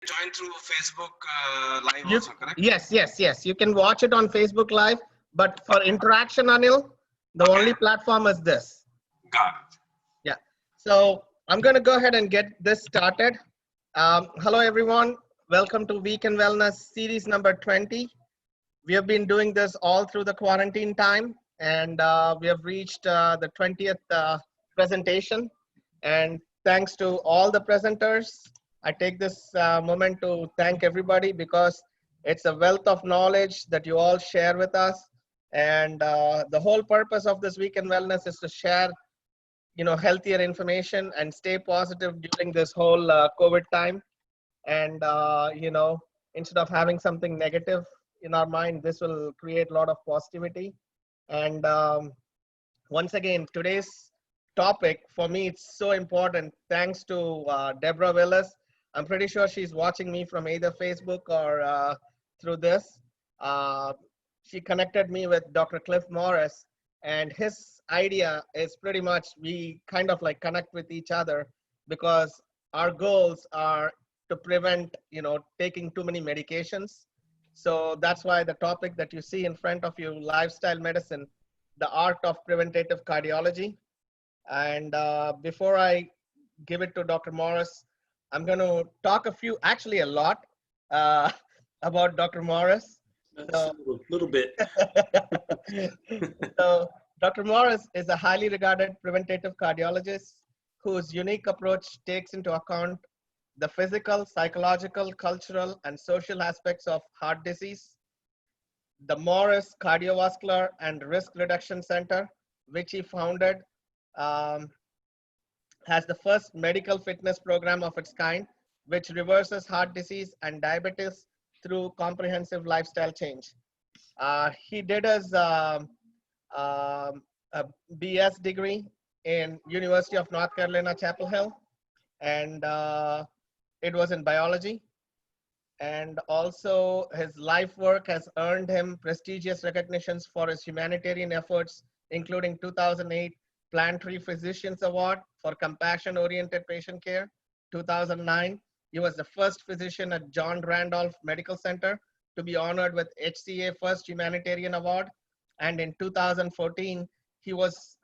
Join through Facebook Live You, also, correct? yes. You can watch it on Facebook Live, but for interaction, Anil, the Okay, only platform is this. got it. Yeah. So I'm going to go ahead and get this started. Hello, everyone. Welcome to Week in Wellness series number 20. We have been doing this all through the quarantine time, and we have reached the 20th presentation. And thanks to all the presenters, I take this moment to thank everybody because it's a wealth of knowledge that you all share with us. And the whole purpose of this Week in Wellness is to share, healthier information and stay positive during this whole COVID time. And instead of having something negative in our mind, this will create a lot of positivity. And once again, today's topic for me, it's so important thanks to Deborah Willis. I'm pretty sure she's watching me from either Facebook or through this. uh, she connected me with Dr. Cliff Morris, and his idea is pretty much we kind of like connect with each other because our goals are to prevent taking too many medications. So that's why the topic that you see in front of you, lifestyle medicine, the art of preventative cardiology. And before I give it to Dr. Morris, I'm going to talk actually a lot uh, about Dr. Morris. Just So, a little bit. so Dr. Morris is a highly regarded preventative cardiologist whose unique approach takes into account the physical, psychological, cultural, and social aspects of heart disease. The Morris Cardiovascular and Risk Reduction Center, which he founded, um, has the first medical fitness program of its kind, which reverses heart disease and diabetes through comprehensive lifestyle change. He did his um, a BS degree in University of North Carolina, Chapel Hill, and it was in biology. And also his life work has earned him prestigious recognitions for his humanitarian efforts, including 2008 Planetary Physicians Award for compassion-oriented patient care. 2009, he was the first physician at John Randolph Medical Center to be honored with HCA First Humanitarian Award. And in 2014, he was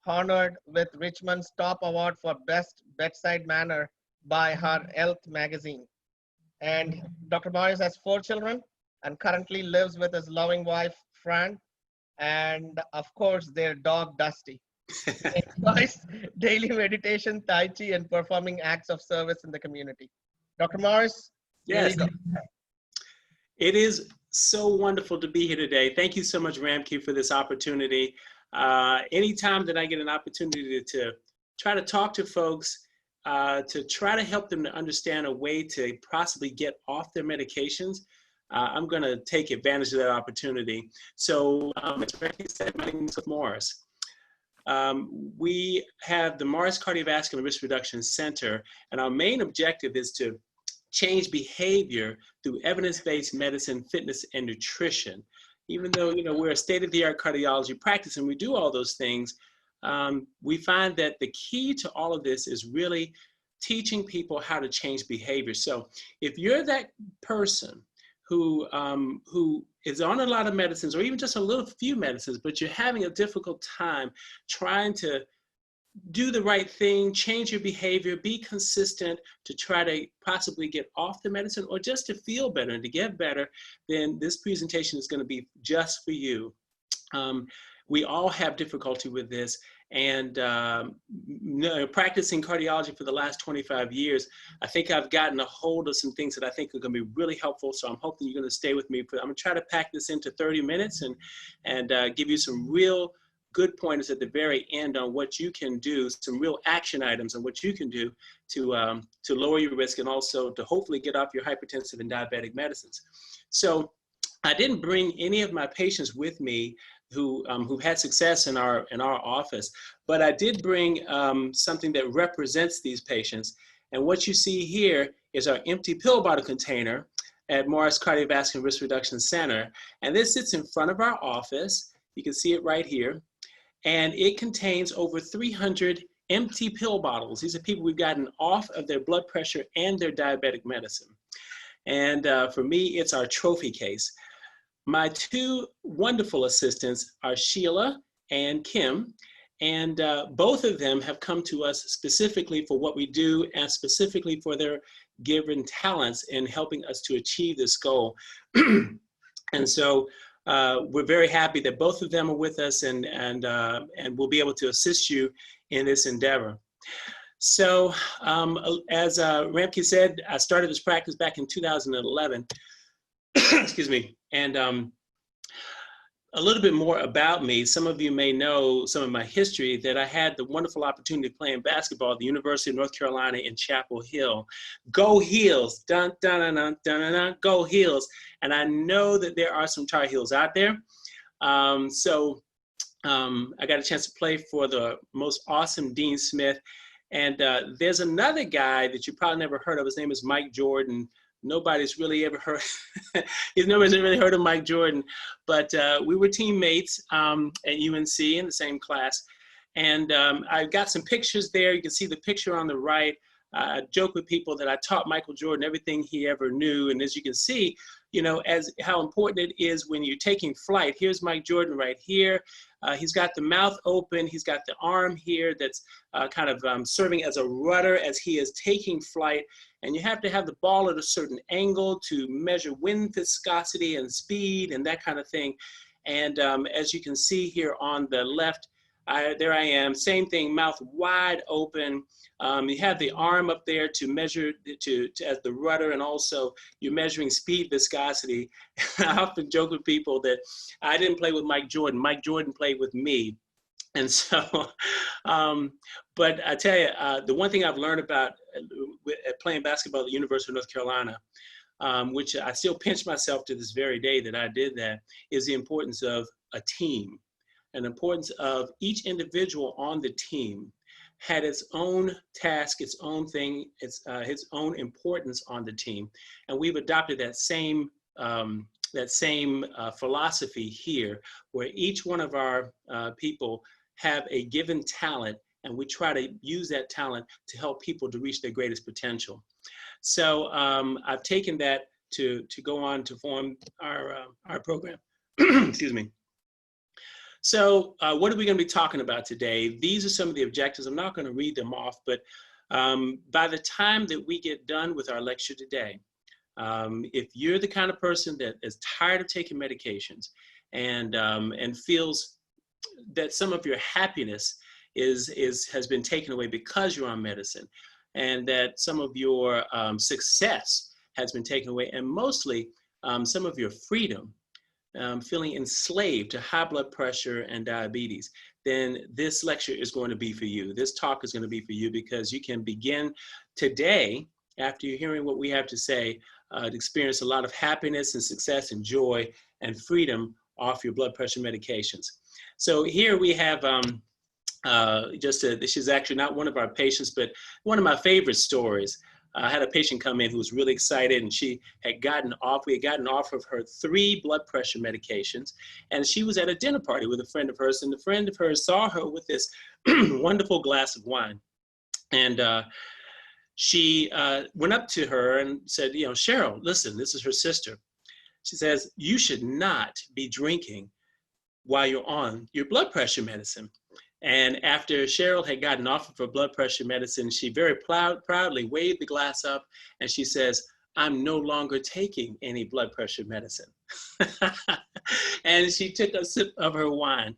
honored with Richmond's top award for Best Bedside Manner by her Health magazine. And Dr. Morris has 4 children and currently lives with his loving wife, Fran, and of course, their dog, Dusty. He enjoys daily meditation, Tai Chi, and performing acts of service in the community. Dr. Morris, here you Yes, go. it is so wonderful to be here today. Thank you so much, Ramki, for this opportunity. Anytime that I get an opportunity to try to talk to folks, to try to help them to understand a way to possibly get off their medications, I'm going to take advantage of that opportunity. So, as Ramki said, my name is Cliff Morris. We have the Morris Cardiovascular Risk Reduction Center, and our main objective is to change behavior through evidence-based medicine, fitness, and nutrition. Even though we're a state-of-the-art cardiology practice and we do all those things, we find that the key to all of this is really teaching people how to change behavior. So if you're that person who is on a lot of medicines or even just a little few medicines, but you're having a difficult time trying to do the right thing, change your behavior, be consistent to try to possibly get off the medicine or just to feel better and to get better, then this presentation is going to be just for you. We all have difficulty with this, and practicing cardiology for the last 25 years, I think I've gotten a hold of some things that I think are going to be really helpful. So I'm hoping you're going to stay with me. I'm going to try to pack this into 30 minutes and give you some real good pointers at the very end on what you can do, some real action items on what you can do to lower your risk and also to hopefully get off your hypertensive and diabetic medicines. So I didn't bring any of my patients with me who've had success in our office, but I did bring something that represents these patients. And what you see here is our empty pill bottle container at Morris Cardiovascular Risk Reduction Center. And this sits in front of our office. You can see it right here. And it contains over 300 empty pill bottles. These are people we've gotten off of their blood pressure and their diabetic medicine. And for me, it's our trophy case. My two wonderful assistants are Sheila and Kim, and both of them have come to us specifically for what we do and specifically for their given talents in helping us to achieve this goal. And so we're very happy that both of them are with us, and we'll be able to assist you in this endeavor. So as Ramke said, I started this practice back in 2011. Excuse me. And a little bit more about me. Some of you may know some of my history, that I had the wonderful opportunity of playing basketball at the University of North Carolina in Chapel Hill. Go Heels, dun, dun, dun, dun, dun, dun, go Heels. And I know that there are some Tar Heels out there. I got a chance to play for the most awesome Dean Smith. And there's another guy that you probably never heard of. His name is Mike Jordan. Nobody's really ever heard, nobody's really heard of Mike Jordan, but we were teammates at UNC in the same class. And I've got some pictures there. You can see the picture on the right. I joke with people that I taught Michael Jordan everything he ever knew. And as you can see, you know, as how important it is when you're taking flight. Here's Mike Jordan right here. He's got the mouth open. He's got the arm here that's kind of serving as a rudder as he is taking flight. And you have to have the ball at a certain angle to measure wind viscosity and speed and that kind of thing. And as you can see here on the left, there I am, same thing, mouth wide open. You have the arm up there to measure as the rudder, and also you're measuring speed viscosity. I often joke with people that I didn't play with Mike Jordan. Mike Jordan played with me. And so, but I tell you, the one thing I've learned about playing basketball at the University of North Carolina, which I still pinch myself to this very day that I did that, is the importance of a team. And the importance of each individual on the team had its own task, its own thing, its own importance on the team. And we've adopted that same philosophy here, where each one of our people have a given talent, and we try to use that talent to help people to reach their greatest potential. So I've taken that to go on to form our program. Excuse me. So what are we going to be talking about today? These are some of the objectives. I'm not going to read them off, but by the time that we get done with our lecture today, if you're the kind of person that is tired of taking medications and feels that some of your happiness has been taken away because you're on medicine, and that some of your success has been taken away, and mostly some of your freedom, feeling enslaved to high blood pressure and diabetes, then this lecture is going to be for you. This talk is going to be for you, because you can begin today, after you're hearing what we have to say, to experience a lot of happiness and success and joy and freedom off your blood pressure medications. So here we have this is actually not one of our patients, but one of my favorite stories. I had a patient come in who was really excited, and we had gotten off of her 3 blood pressure medications, and she was at a dinner party with a friend of hers, and the friend of hers saw her with this wonderful glass of wine. And she went up to her and said, you know, Cheryl, listen, this is her sister. She says, you should not be drinking while you're on your blood pressure medicine. And after Cheryl had gotten off of her blood pressure medicine, she very proudly waved the glass up, and she says, I'm no longer taking any blood pressure medicine. And she took a sip of her wine.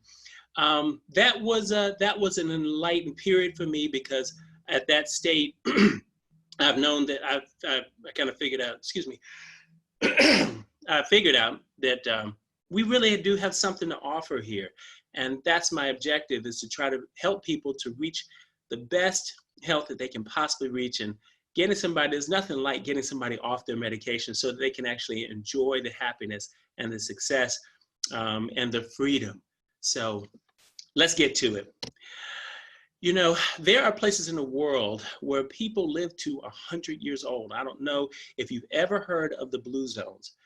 That was an enlightened period for me, because at that state, I've known that I kind of figured out, excuse me, I figured out that we really do have something to offer here. And that's my objective, is to try to help people to reach the best health that they can possibly reach. And getting somebody, there's nothing like getting somebody off their medication so that they can actually enjoy the happiness and the success and the freedom. So let's get to it. You know, there are places in the world where people live to 100 years old. I don't know if you've ever heard of the Blue Zones,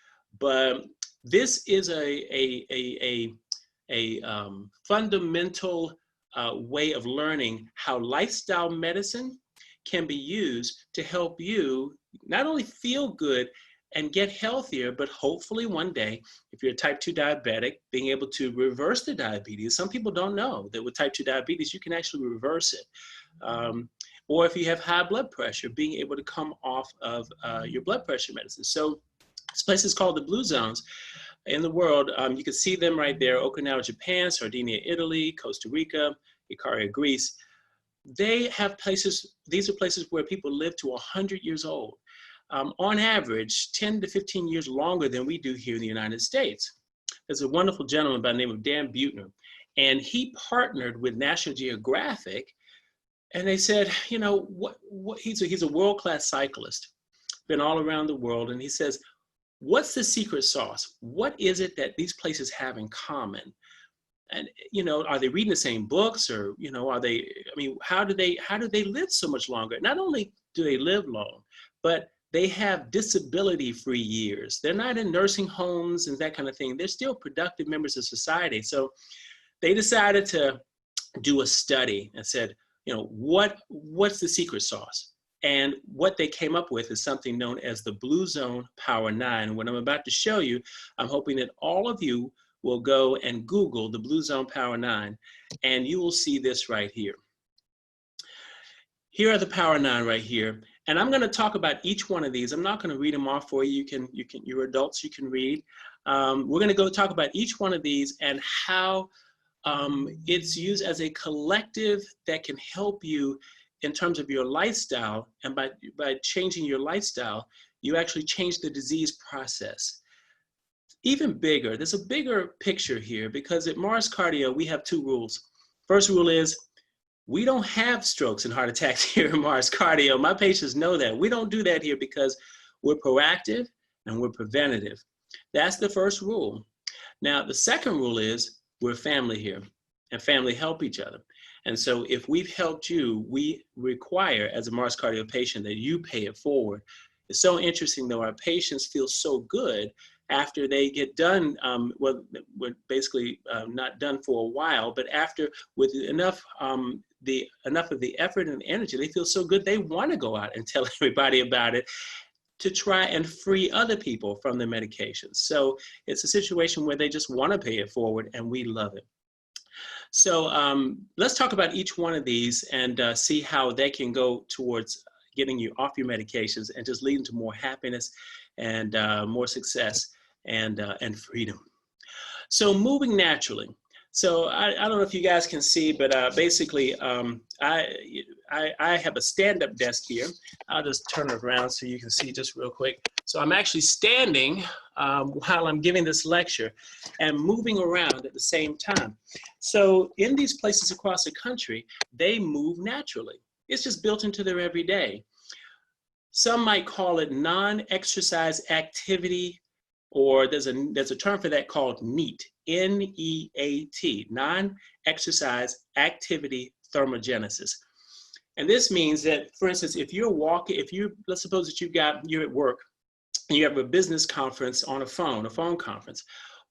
but this is a fundamental way of learning how lifestyle medicine can be used to help you not only feel good and get healthier, but hopefully one day, if you're a type 2 diabetic, being able to reverse the diabetes. Some people don't know that with type 2 diabetes, you can actually reverse it. Or if you have high blood pressure, being able to come off of your blood pressure medicine. So this place is called the Blue Zones in the world. You can see them right there: Okinawa, Japan; Sardinia, Italy; Costa Rica; Icaria, Greece. They have places, these are places where people live to 100 years old. On average, 10 to 15 years longer than we do here in the United States. There's a wonderful gentleman by the name of Dan Buettner, and he partnered with National Geographic, and they said, you know, he's a world-class cyclist, been all around the world, and he says, what's the secret sauce? What is it that these places have in common? And, you know, are they reading the same books, or, you know, are they, I mean, how do they live so much longer? Not only do they live long, but they have disability-free years. They're not in nursing homes and that kind of thing. They're still productive members of society. So they decided to do a study and said, you know, what's the secret sauce? And what they came up with is something known as the Blue Zone Power 9. What I'm about to show you, I'm hoping that all of you will go and Google the Blue Zone Power 9, and you will see this right here. Here are the Power 9 right here. And I'm going to talk about each one of these. I'm not going to read them off for you. You're adults, you can read. We're going to go talk about each one of these and how it's used as a collective that can help you in terms of your lifestyle. And by changing your lifestyle, you actually change the disease process. Even bigger, there's a bigger picture here, because at Mars Cardio, we have two rules. First rule is, we don't have strokes and heart attacks here at Mars Cardio. My patients know that. We don't do that here because we're proactive and we're preventative. That's the first rule. Now, the second rule is we're family here, and family help each other. And so if we've helped you, we require, as a Mars Cardio patient, that you pay it forward. It's so interesting, though. Our patients feel so good after they get done, well, we're basically not done for a while, but after, with enough of the effort and energy, they feel so good they want to go out and tell everybody about it to try and free other people from their medications. So it's a situation where they just want to pay it forward, and we love it. So let's talk about each one of these and see how they can go towards getting you off your medications and just leading to more happiness and more success and freedom. So moving naturally. So I don't know if you guys can see, but basically I have a stand-up desk here. I'll just turn it around so you can see just real quick. So I'm actually standing while I'm giving this lecture and moving around at the same time. So in these places across the country, they move naturally. It's just built into their everyday. Some might call it non-exercise activity, or there's a term for that called NEAT, N-E-A-T, non-exercise activity thermogenesis. And this means that, for instance, if you're walking, let's suppose that you're at work and you have a business conference on a phone conference,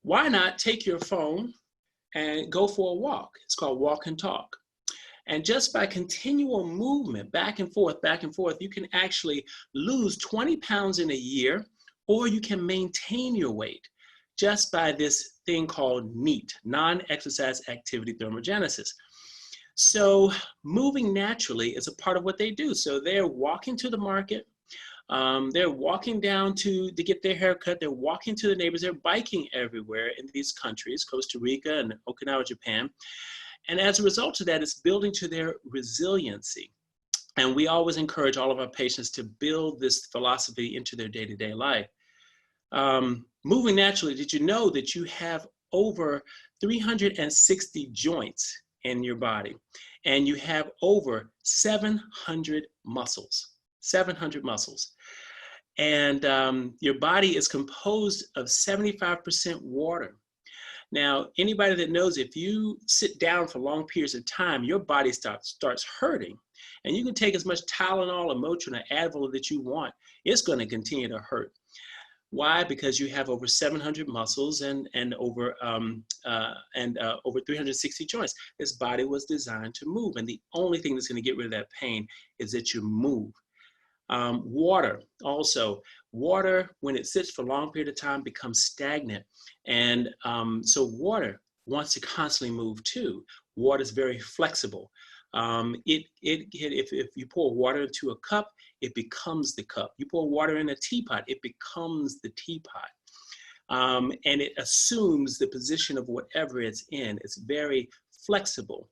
why not take your phone and go for a walk? It's called walk and talk. And just by continual movement, back and forth, you can actually lose 20 pounds in a year, or you can maintain your weight just by this thing called NEAT, non-exercise activity thermogenesis. So moving naturally is a part of what they do. So they're walking to the market, they're walking down to get their haircut, they're walking to the neighbors, they're biking everywhere in these countries, Costa Rica and Okinawa, Japan. And as a result of that, it's building to their resiliency. And we always encourage all of our patients to build this philosophy into their day-to-day life. Moving naturally, did you know that you have over 360 joints in your body? And you have over 700 muscles, 700 muscles. And your body is composed of 75% water. Now, anybody that knows, if you sit down for long periods of time, your body starts hurting. And you can take as much Tylenol or Motrin or Advil that you want. It's going to continue to hurt. Why? Because you have over 700 muscles and over 360 joints. This body was designed to move, and the only thing that's going to get rid of that pain is that you move. Water, also, water, when it sits for a long period of time, becomes stagnant. And so water wants to constantly move too. Water is very flexible. If you pour water into a cup, it becomes the cup. You pour water in a teapot, it becomes the teapot. And it assumes the position of whatever it's in. It's very flexible.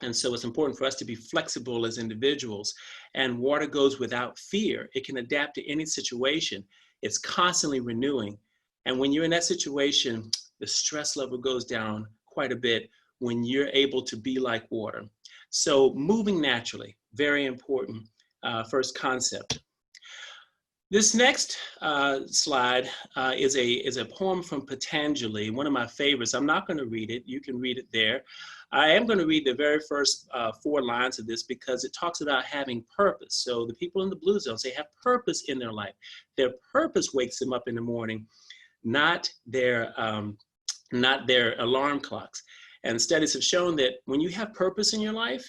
And so it's important for us to be flexible as individuals. And water goes without fear. It can adapt to any situation. It's constantly renewing. And when you're in that situation, the stress level goes down quite a bit when you're able to be like water. So moving naturally, very important first concept. This next slide is a poem from Patanjali, one of my favorites. I'm not going to read it. You can read it there. I am going to read the very first 4 lines of this because it talks about having purpose. So the people in the blue zones, they have purpose in their life. Their purpose wakes them up in the morning, not their alarm clocks. And studies have shown that when you have purpose in your life,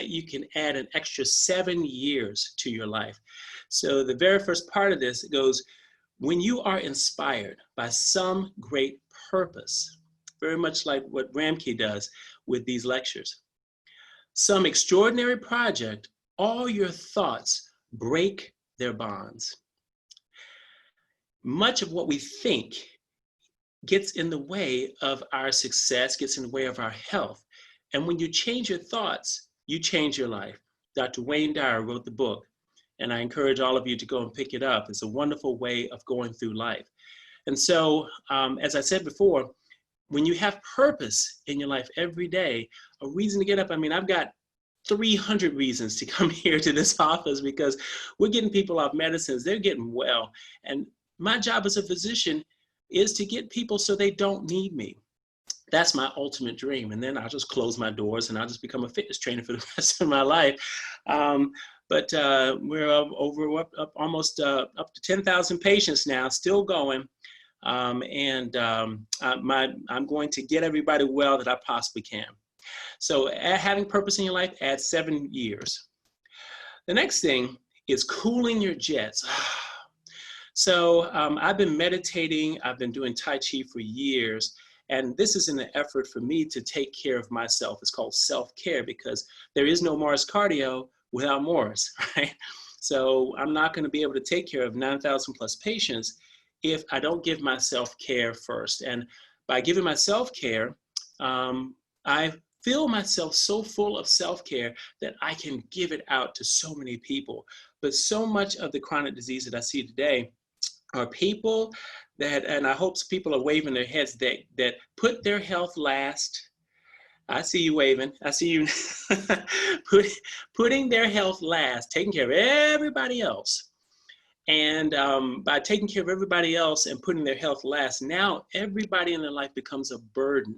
you can add an extra 7 years to your life. So the very first part of this goes, when you are inspired by some great purpose, very much like what Ramke does with these lectures, some extraordinary project, all your thoughts break their bonds. Much of what we think gets in the way of our success, gets in the way of our health. And when you change your thoughts, you change your life. Dr. Wayne Dyer wrote the book, and I encourage all of you to go and pick it up. It's a wonderful way of going through life. And so, as I said before, when you have purpose in your life every day, a reason to get up. I mean, I've got 300 reasons to come here to this office because we're getting people off medicines. They're getting well. And my job as a physician is to get people so they don't need me. That's my ultimate dream. And then I'll just close my doors and I'll just become a fitness trainer for the rest of my life. But we're almost up to 10,000 patients now, still going. I'm going to get everybody well that I possibly can. So having purpose in your life, add 7 years. The next thing is cooling your jets. So I've been meditating, I've been doing Tai Chi for years, and this is an effort for me to take care of myself. It's called self-care because there is no Morris Cardio without Morris, right? So I'm not going to be able to take care of 9,000 plus patients if I don't give myself care first. And by giving myself care, I feel myself so full of self-care that I can give it out to so many people. But so much of the chronic disease that I see today are people that, and I hope people are waving their heads, that put their health last. I see you waving. I see you putting their health last, taking care of everybody else. And by taking care of everybody else and putting their health last, now everybody in their life becomes a burden.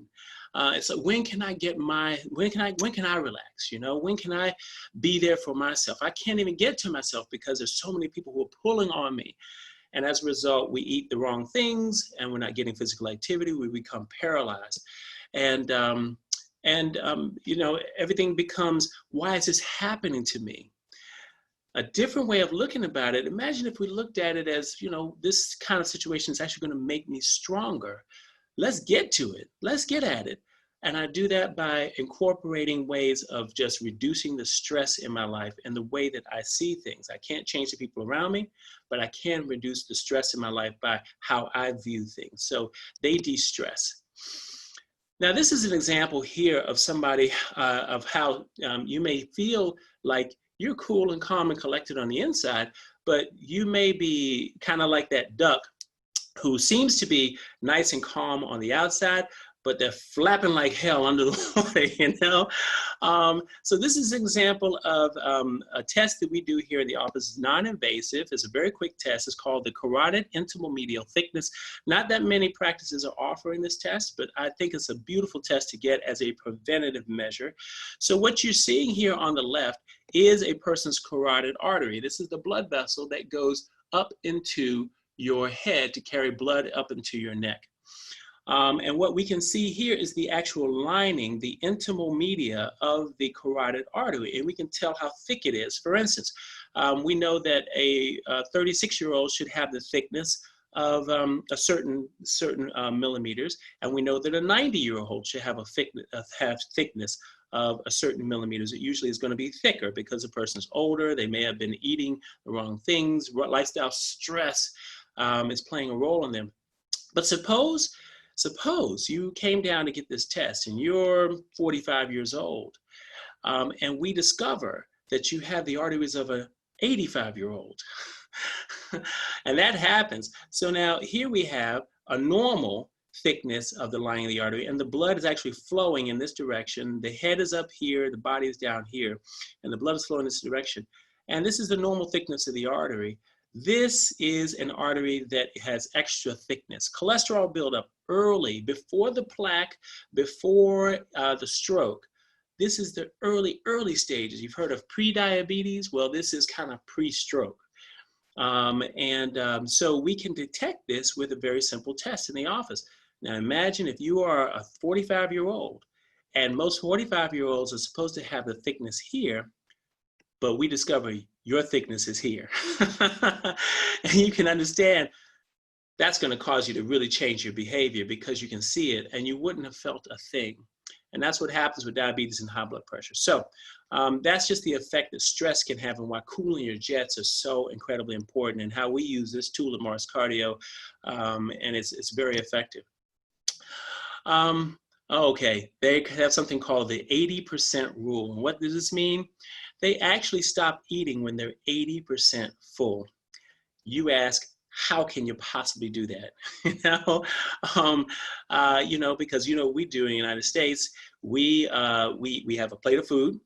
It's like, when can I relax? You know, when can I be there for myself? I can't even get to myself because there's so many people who are pulling on me. And as a result, we eat the wrong things and we're not getting physical activity. We become paralyzed. And you know, everything becomes, why is this happening to me? A different way of looking about it, imagine if we looked at it as, you know, this kind of situation is actually going to make me stronger. Let's get to it. Let's get at it. And I do that by incorporating ways of just reducing the stress in my life and the way that I see things. I can't change the people around me, but I can reduce the stress in my life by how I view things. So they de-stress. Now, this is an example here of somebody, of how you may feel like you're cool and calm and collected on the inside, but you may be kind of like that duck who seems to be nice and calm on the outside, but they're flapping like hell under the water, you know? So this is an example of a test that we do here in the office. It's non-invasive. It's a very quick test. It's called the Carotid Intermedial Thickness. Not that many practices are offering this test, but I think it's a beautiful test to get as a preventative measure. So what you're seeing here on the left is a person's carotid artery. This is the blood vessel that goes up into your head to carry blood up into your neck. And what we can see here is the actual lining, the intimal media of the carotid artery, and we can tell how thick it is. For instance, we know that a 36-year-old should have the thickness of a certain millimeters, and we know that a 90-year-old should have a thickness of a certain millimeters. It usually is going to be thicker because the person's older, they may have been eating the wrong things, lifestyle stress is playing a role in them. But suppose you came down to get this test and you're 45 years old, and we discover that you have the arteries of an 85-year-old. And that happens. So now here we have a normal thickness of the lining of the artery, and the blood is actually flowing in this direction. The head is up here, the body is down here, and the blood is flowing in this direction. And this is the normal thickness of the artery. This is an artery that has extra thickness. Cholesterol buildup early, before the plaque, before the stroke. This is the early stages. You've heard of pre-diabetes. Well, this is kind of pre-stroke. So we can detect this with a very simple test in the office. Now imagine if you are a 45-year-old, and most 45-year-olds are supposed to have the thickness here, but we discover your thickness is here. And you can understand that's going to cause you to really change your behavior because you can see it and you wouldn't have felt a thing. And that's what happens with diabetes and high blood pressure. So that's just the effect that stress can have and why cooling your jets are so incredibly important, and how we use this tool at Mars Cardio, and it's very effective. Okay, they have something called the 80% rule. And what does this mean? They actually stop eating when they're 80% full. You ask, how can you possibly do that? Because we do in the United States, we have a plate of food,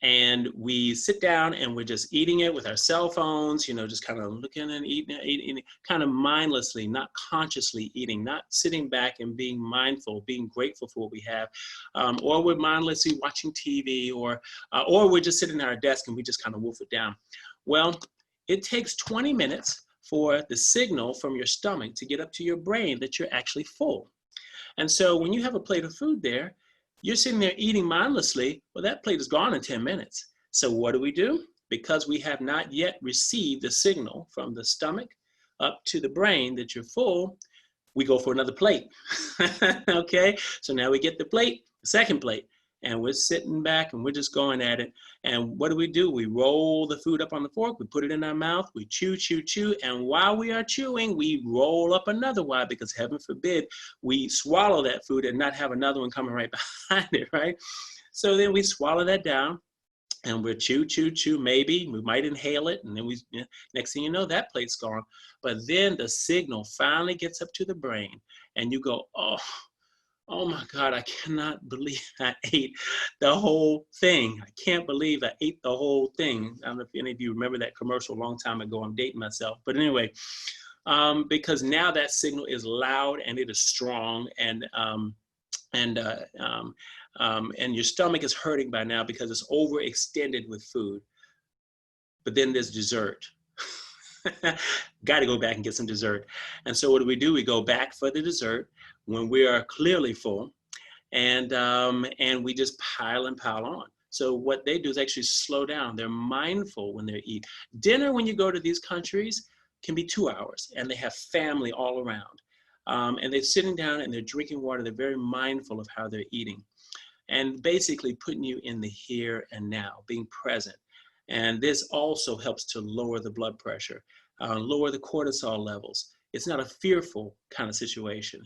and we sit down and we're just eating it with our cell phones, just kind of looking and eating kind of mindlessly, not consciously eating, not sitting back and being mindful, being grateful for what we have, or we're mindlessly watching TV, or we're just sitting at our desk and we just kind of wolf it down. Well, it takes 20 minutes for the signal from your stomach to get up to your brain that you're actually full. And so when you have a plate of food there, you're sitting there eating mindlessly, well, that plate is gone in 10 minutes. So what do? Because we have not yet received the signal from the stomach up to the brain that you're full, we go for another plate. Okay, so now we get the plate, the second plate, and we're sitting back and we're just going at it. And what do? We roll the food up on the fork, we put it in our mouth, we chew, and while we are chewing, we roll up another. Why? Because heaven forbid we swallow that food and not have another one coming right behind it, right? So then we swallow that down, and we're chew, maybe we might inhale it, and then next thing you know, that plate's gone. But then the signal finally gets up to the brain, and you go, oh my God, I cannot believe I ate the whole thing. I can't believe I ate the whole thing. I don't know if any of you remember that commercial a long time ago. I'm dating myself. But anyway, because now that signal is loud and it is strong, and your stomach is hurting by now because it's overextended with food. But then there's dessert. Got to go back and get some dessert. And so what do? We go back for the dessert when we are clearly full, and we just pile on. So what they do is actually slow down. They're mindful when they eat. Dinner, when you go to these countries, can be 2 hours, and they have family all around. And they're sitting down and they're drinking water. They're very mindful of how they're eating, and basically putting you in the here and now, being present. And this also helps to lower the blood pressure, lower the cortisol levels. It's not a fearful kind of situation.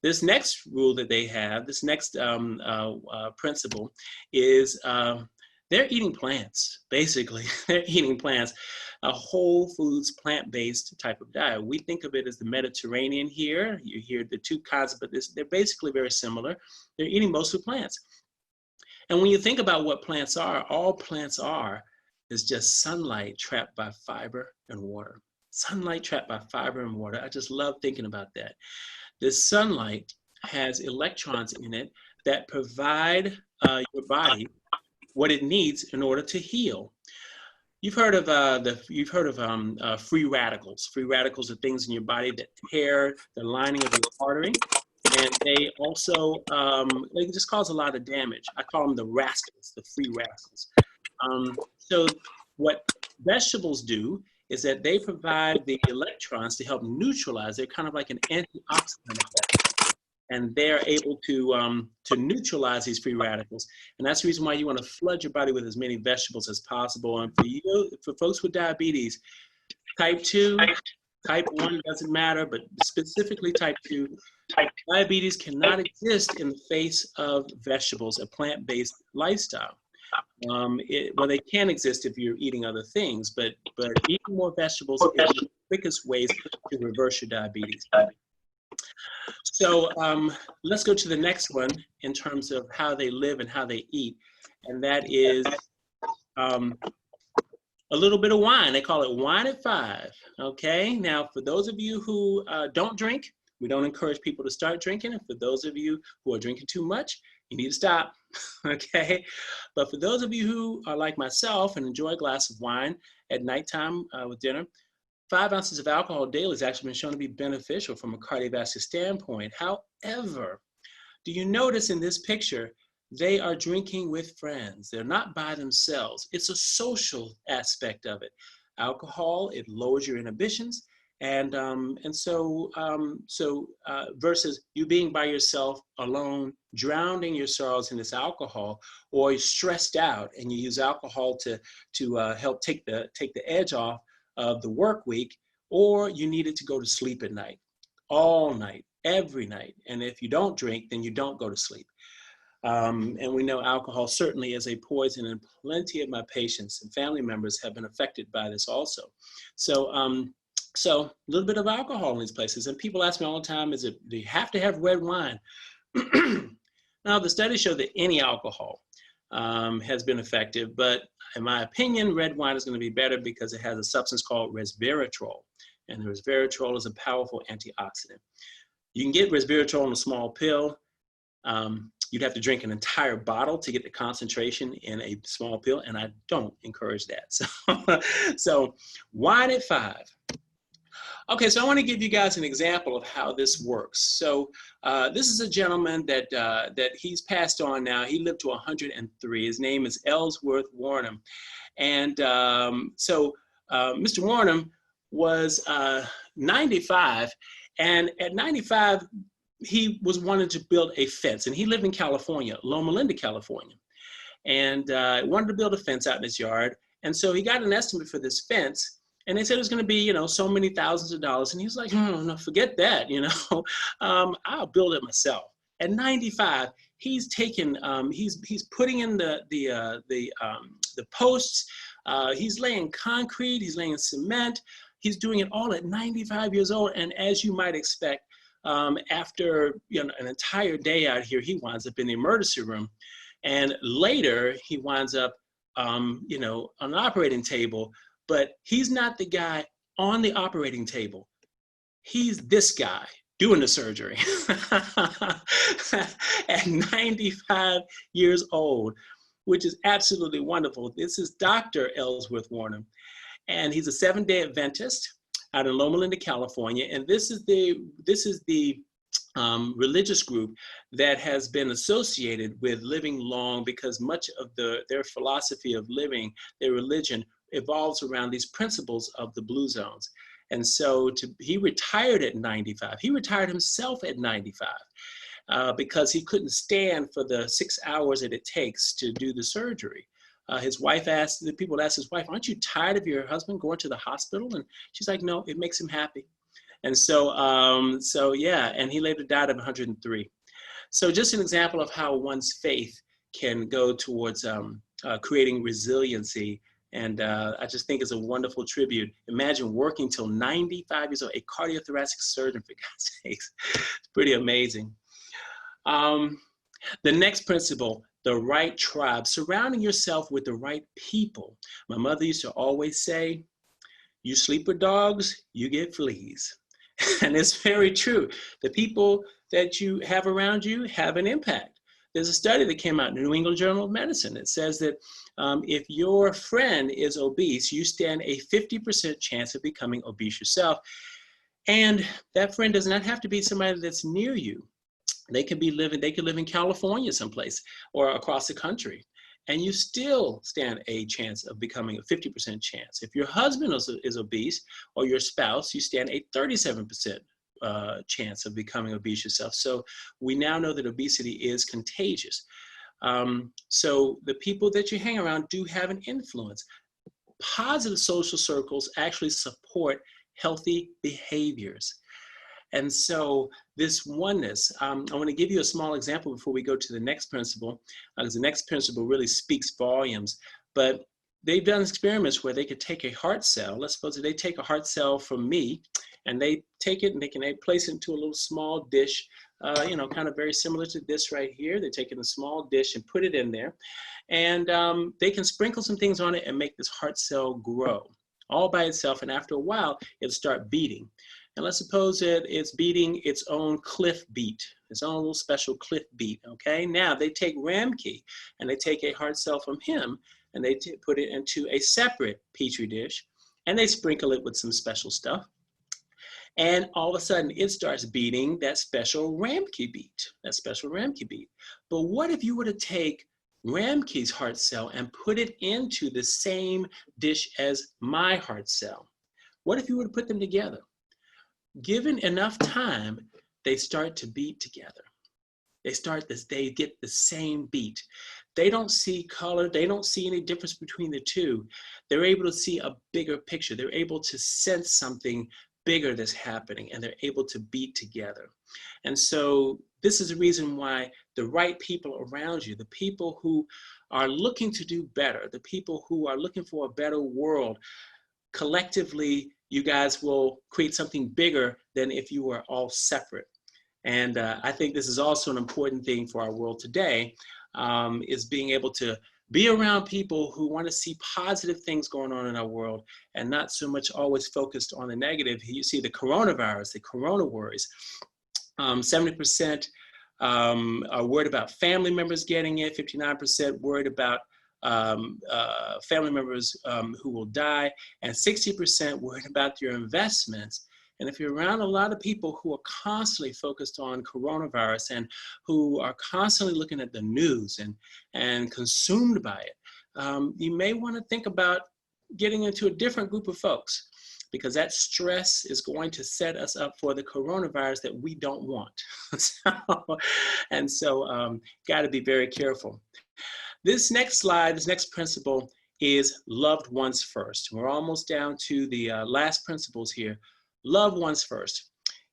This next rule that they have, this next principle is they're eating plants, basically. They're eating plants, a whole foods, plant-based type of diet. We think of it as the Mediterranean here. You hear the two kinds, but they're basically very similar. They're eating mostly plants. And when you think about what plants are, all plants are is just sunlight trapped by fiber and water. Sunlight trapped by fiber and water. I just love thinking about that. This sunlight has electrons in it that provide your body what it needs in order to heal. You've heard of free radicals. Free radicals are things in your body that tear the lining of your artery, and they also they can just cause a lot of damage. I call them the rascals, the free radicals. So what vegetables do is that they provide the electrons to help neutralize. They're kind of like an antioxidant effect, and they're able to neutralize these free radicals. And that's the reason why you want to flood your body with as many vegetables as possible. And for folks with diabetes, type 2, type 1 doesn't matter, but specifically type 2, diabetes cannot exist in the face of vegetables, a plant-based lifestyle. Well, they can exist if you're eating other things, but eating more vegetables is one of the quickest ways to reverse your diabetes. So let's go to the next one in terms of how they live and how they eat, and that is a little bit of wine. They call it wine at 5. Okay, now for those of you who don't drink, we don't encourage people to start drinking, and for those of you who are drinking too much, you need to stop. Okay, but for those of you who are like myself and enjoy a glass of wine at nighttime with dinner, 5 ounces of alcohol daily has actually been shown to be beneficial from a cardiovascular standpoint. However, do you notice in this picture, they are drinking with friends. They're not by themselves. It's a social aspect of it. Alcohol, it lowers your inhibitions. And so versus you being by yourself alone, drowning your sorrows in this alcohol, or you're stressed out and you use alcohol to help take the edge off of the work week, or you needed to go to sleep at night, all night, every night. And if you don't drink, then you don't go to sleep. And we know alcohol certainly is a poison, and plenty of my patients and family members have been affected by this also. So a little bit of alcohol in these places. And people ask me all the time, do you have to have red wine? Now, the studies show that any alcohol has been effective, but in my opinion, red wine is going to be better because it has a substance called resveratrol. And resveratrol is a powerful antioxidant. You can get resveratrol in a small pill. You'd have to drink an entire bottle to get the concentration in a small pill, and I don't encourage that. So wine at 5. Okay, so I want to give you guys an example of how this works. So this is a gentleman that he's passed on now. He lived to 103. His name is Ellsworth Warnham. And so Mr. Warnham was 95, and at 95, he was wanting to build a fence, and he lived in California, Loma Linda, California, and wanted to build a fence out in his yard. And so he got an estimate for this fence, and they said it was going to be, so many thousands of dollars. And he was like, no, forget that, I'll build it myself. At 95, he's taken, he's putting in the posts, he's laying concrete, he's laying cement, he's doing it all at 95 years old. And as you might expect, after an entire day out here, he winds up in the emergency room, and later he winds up, on an operating table. But he's not the guy on the operating table. He's this guy doing the surgery at 95 years old, which is absolutely wonderful. This is Dr. Ellsworth Warnham, and he's a 7-day Adventist out in Loma Linda, California. And this is the religious group that has been associated with living long, because much of their philosophy of living, their religion, evolves around these principles of the blue zones. And so he retired at 95. He retired himself at 95 because he couldn't stand for the 6 hours that it takes to do the surgery. People asked his wife, aren't you tired of your husband going to the hospital? And she's like, no, it makes him happy. And so yeah, and he later died at 103. So just an example of how one's faith can go towards creating resiliency. And I just think it's a wonderful tribute. Imagine working till 95 years old, a cardiothoracic surgeon, for God's sakes. It's pretty amazing. The next principle, the right tribe, surrounding yourself with the right people. My mother used to always say, you sleep with dogs, you get fleas. And it's very true. The people that you have around you have an impact. there's a study that came out in the New England Journal of Medicine. It says that if your friend is obese, you stand a 50% chance of becoming obese yourself. And that friend does not have to be somebody that's near you. They could live in California someplace or across the country. And you still stand a chance of becoming a 50% chance. If your husband is obese or your spouse, you stand a 37% chance of becoming obese yourself. So we now know that obesity is contagious. So the people that you hang around do have an influence. Positive social circles actually support healthy behaviors. And so this oneness, I want to give you a small example before we go to the next principle, because the next principle really speaks volumes. But they've done experiments where they could take a heart cell. Let's suppose that they take a heart cell from me, and they take it and they can place it into a little small dish, kind of very similar to this right here. They take it in a small dish and put it in there. And they can sprinkle some things on it and make this heart cell grow all by itself. And after a while, it'll start beating. And let's suppose that it's beating its own cliff beat, its own little special cliff beat, okay? Now they take Ramke and they take a heart cell from him and they put it into a separate Petri dish and they sprinkle it with some special stuff. And all of a sudden it starts beating that special Ramke beat, But what if you were to take Ramke's heart cell and put it into the same dish as my heart cell? What if you were to put them together? Given enough time, they start to beat together. They get the same beat. They don't see color. They don't see any difference between the two. They're able to see a bigger picture. They're able to sense something bigger that's happening, and they're able to beat together. And so this is the reason why the right people around you, the people who are looking to do better, the people who are looking for a better world, collectively, you guys will create something bigger than if you were all separate. And I think this is also an important thing for our world today, is being able to be around people who want to see positive things going on in our world and not so much always focused on the negative. You see the coronavirus, the corona worries. 70% are worried about family members getting it, 59% worried about family members who will die, and 60% worried about your investments. And if you're around a lot of people who are constantly focused on coronavirus and who are constantly looking at the news and consumed by it, you may want to think about getting into a different group of folks, because that stress is going to set us up for the coronavirus that we don't want. So got to be very careful. This next slide, this next principle is loved ones first. We're almost down to the last principles here. Love ones first.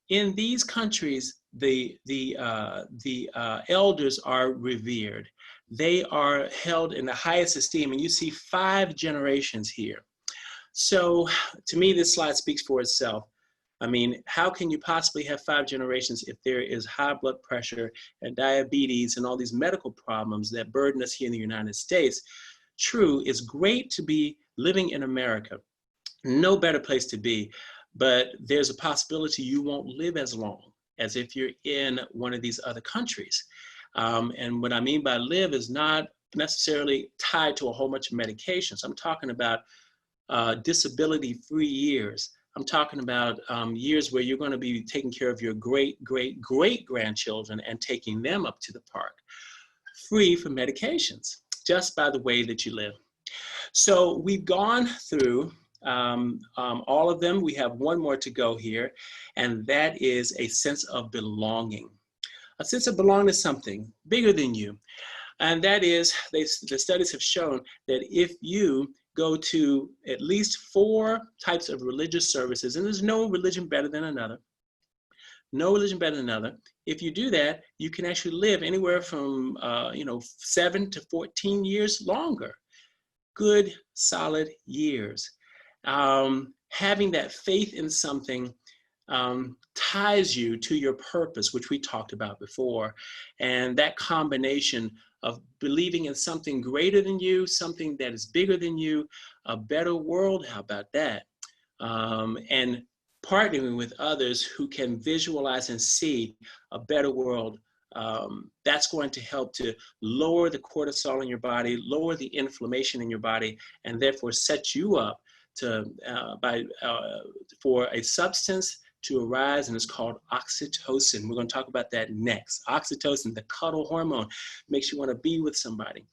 In these countries, the elders are revered. They are held in the highest esteem, and you see 5 generations here. So to me, this slide speaks for itself. I mean, how can you possibly have 5 generations if there is high blood pressure and diabetes and all these medical problems that burden us here in the United States? True, it's great to be living in America. No better place to be, but there's a possibility you won't live as long as if you're in one of these other countries. And what I mean by live is not necessarily tied to a whole bunch of medications. I'm talking about disability-free years. I'm talking about years where you're going to be taking care of your great-great-great-grandchildren and taking them up to the park, free from medications, just by the way that you live. So we've gone through all of them. We have one more to go here, and that is a sense of belonging. A sense of belonging to something bigger than you. And that is, the studies have shown that if you go to at least 4 types of religious services, and there's no religion better than another. No religion better than another. If you do that, you can actually live anywhere from 7 to 14 years longer. Good, solid years. Having that faith in something ties you to your purpose, which we talked about before. And that combination of believing in something greater than you, something that is bigger than you, a better world, how about that? And partnering with others who can visualize and see a better world That's going to help to lower the cortisol in your body, lower the inflammation in your body, and therefore set you up to for a substance to arise, and it's called oxytocin. We're going to talk about that next. Oxytocin, the cuddle hormone, makes you want to be with somebody.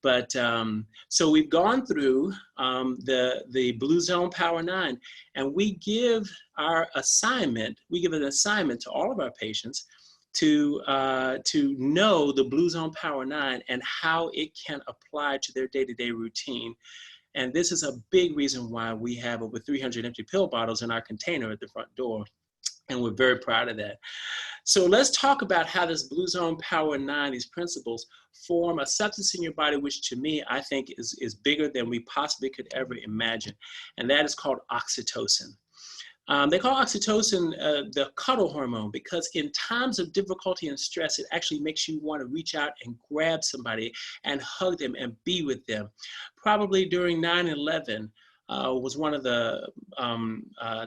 But so we've gone through the Blue Zone Power 9, and we give an assignment to all of our patients to know the Blue Zone Power 9 and how it can apply to their day-to-day routine. And this is a big reason why we have over 300 empty pill bottles in our container at the front door. And we're very proud of that. So let's talk about how this Blue Zone Power 9, these principles, form a substance in your body, which to me, I think is bigger than we possibly could ever imagine. And that is called oxytocin. They call oxytocin the cuddle hormone because in times of difficulty and stress, it actually makes you want to reach out and grab somebody and hug them and be with them. Probably during 9/11 was one of the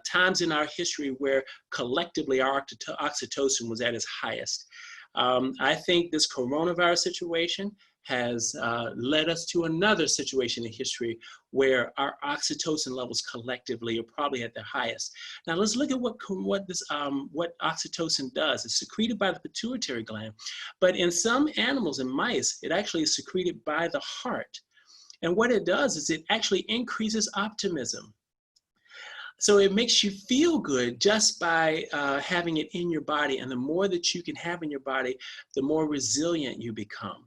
times in our history where collectively our oxytocin was at its highest. I think this coronavirus situation has led us to another situation in history where our oxytocin levels collectively are probably at their highest. Now let's look at what oxytocin does. It's secreted by the pituitary gland, but in some animals and mice, it actually is secreted by the heart. And what it does is it actually increases optimism. So it makes you feel good just by having it in your body. And the more that you can have in your body, the more resilient you become.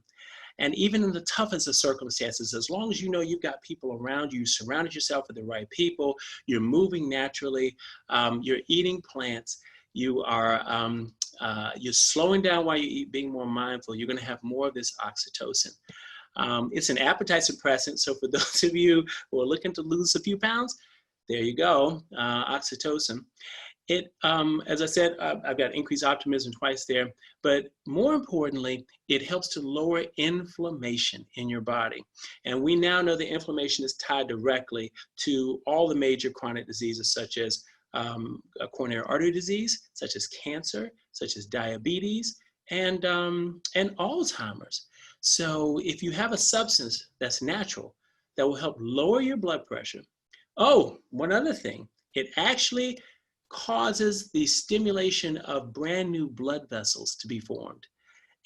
And even in the toughest of circumstances, as long as you know you've got people around you, you surrounded yourself with the right people, you're moving naturally, you're eating plants, you're slowing down while you eat, being more mindful, you're going to have more of this oxytocin. It's an appetite suppressant. So for those of you who are looking to lose a few pounds, there you go, oxytocin. It, as I said, I've got increased optimism twice there, but more importantly, it helps to lower inflammation in your body. And we now know that inflammation is tied directly to all the major chronic diseases such as coronary artery disease, such as cancer, such as diabetes, and Alzheimer's. So if you have a substance that's natural, that will help lower your blood pressure. Oh, one other thing, it actually causes the stimulation of brand new blood vessels to be formed.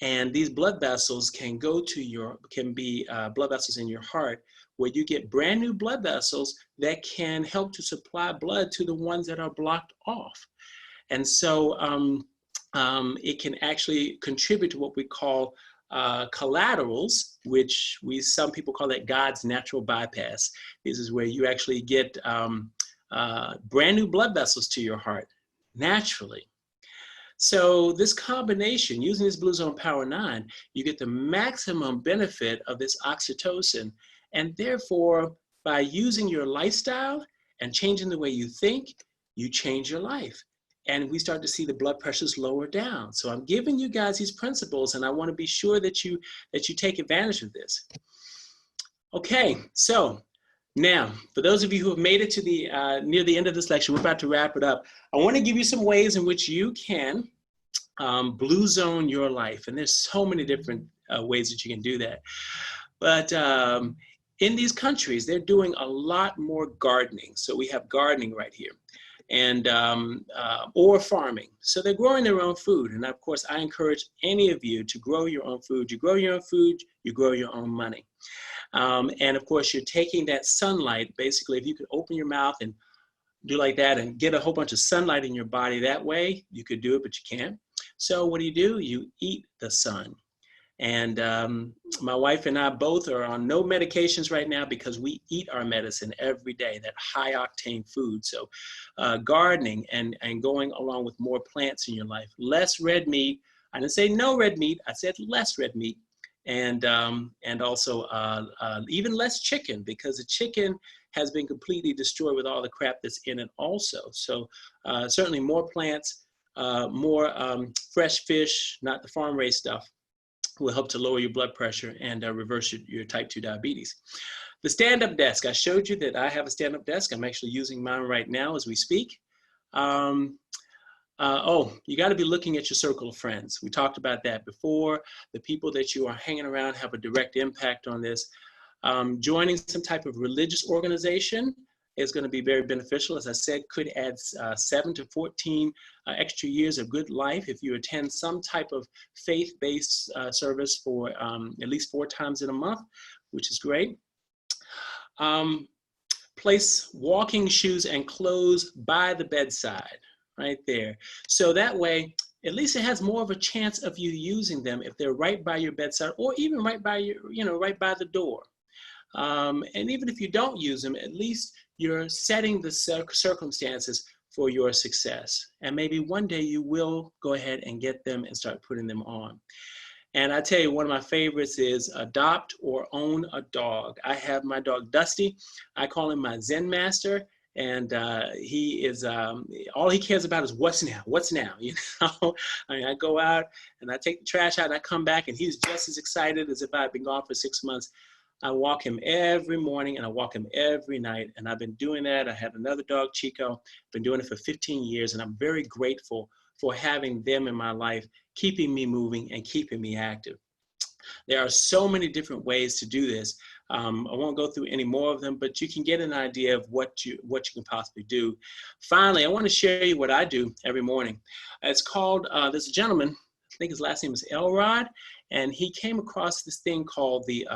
And these blood vessels can be blood vessels in your heart where you get brand new blood vessels that can help to supply blood to the ones that are blocked off. And so it can actually contribute to what we call collaterals, which some people call that God's natural bypass. This is where you actually get brand new blood vessels to your heart naturally. So this combination, using this Blue Zone Power 9, you get the maximum benefit of this oxytocin. And therefore, by using your lifestyle and changing the way you think, you change your life. And we start to see the blood pressures lower down. So I'm giving you guys these principles, and I want to be sure that you take advantage of this. Okay, so now, for those of you who have made it to the near the end of this lecture, we're about to wrap it up. I want to give you some ways in which you can blue zone your life. And there's so many different ways that you can do that. But in these countries, they're doing a lot more gardening. So we have gardening right here, and or farming. So they're growing their own food. And of course, I encourage any of you to grow your own food. You grow your own food, you grow your own money. And of course, you're taking that sunlight. Basically, if you could open your mouth and do like that and get a whole bunch of sunlight in your body that way, you could do it, but you can't. So what do? You eat the sun. And my wife and I both are on no medications right now because we eat our medicine every day, that high octane food. So gardening and going along with more plants in your life, less red meat. I didn't say no red meat, I said less red meat. And also even less chicken, because the chicken has been completely destroyed with all the crap that's in it also. So certainly more plants, more fresh fish, not the farm-raised stuff, will help to lower your blood pressure and reverse your type 2 diabetes. The stand-up desk, I showed you that I have a stand-up desk. I'm actually using mine right now as we speak. You got to be looking at your circle of friends. We talked about that before. The people that you are hanging around have a direct impact on this. Joining some type of religious organization is going to be very beneficial. As I said, could add 7 to 14 extra years of good life if you attend some type of faith-based service for at least 4 times in a month, which is great. Place walking shoes and clothes by the bedside, right there. So that way, at least it has more of a chance of you using them if they're right by your bedside, or even right by your, right by the door. And even if you don't use them, at least you're setting the circumstances for your success. And maybe one day you will go ahead and get them and start putting them on. And I tell you, one of my favorites is adopt or own a dog. I have my dog Dusty. I call him my Zen master. And he is, all he cares about is what's now, I mean, I go out and I take the trash out and I come back and he's just as excited as if I'd been gone for 6 months. I walk him every morning and I walk him every night. And I've been doing that. I have another dog, Chico, been doing it for 15 years. And I'm very grateful for having them in my life, keeping me moving and keeping me active. There are so many different ways to do this. I won't go through any more of them, but you can get an idea of what you can possibly do. Finally, I want to share you what I do every morning. It's called, there's a gentleman, I think his last name is Elrod, and he came across this thing called the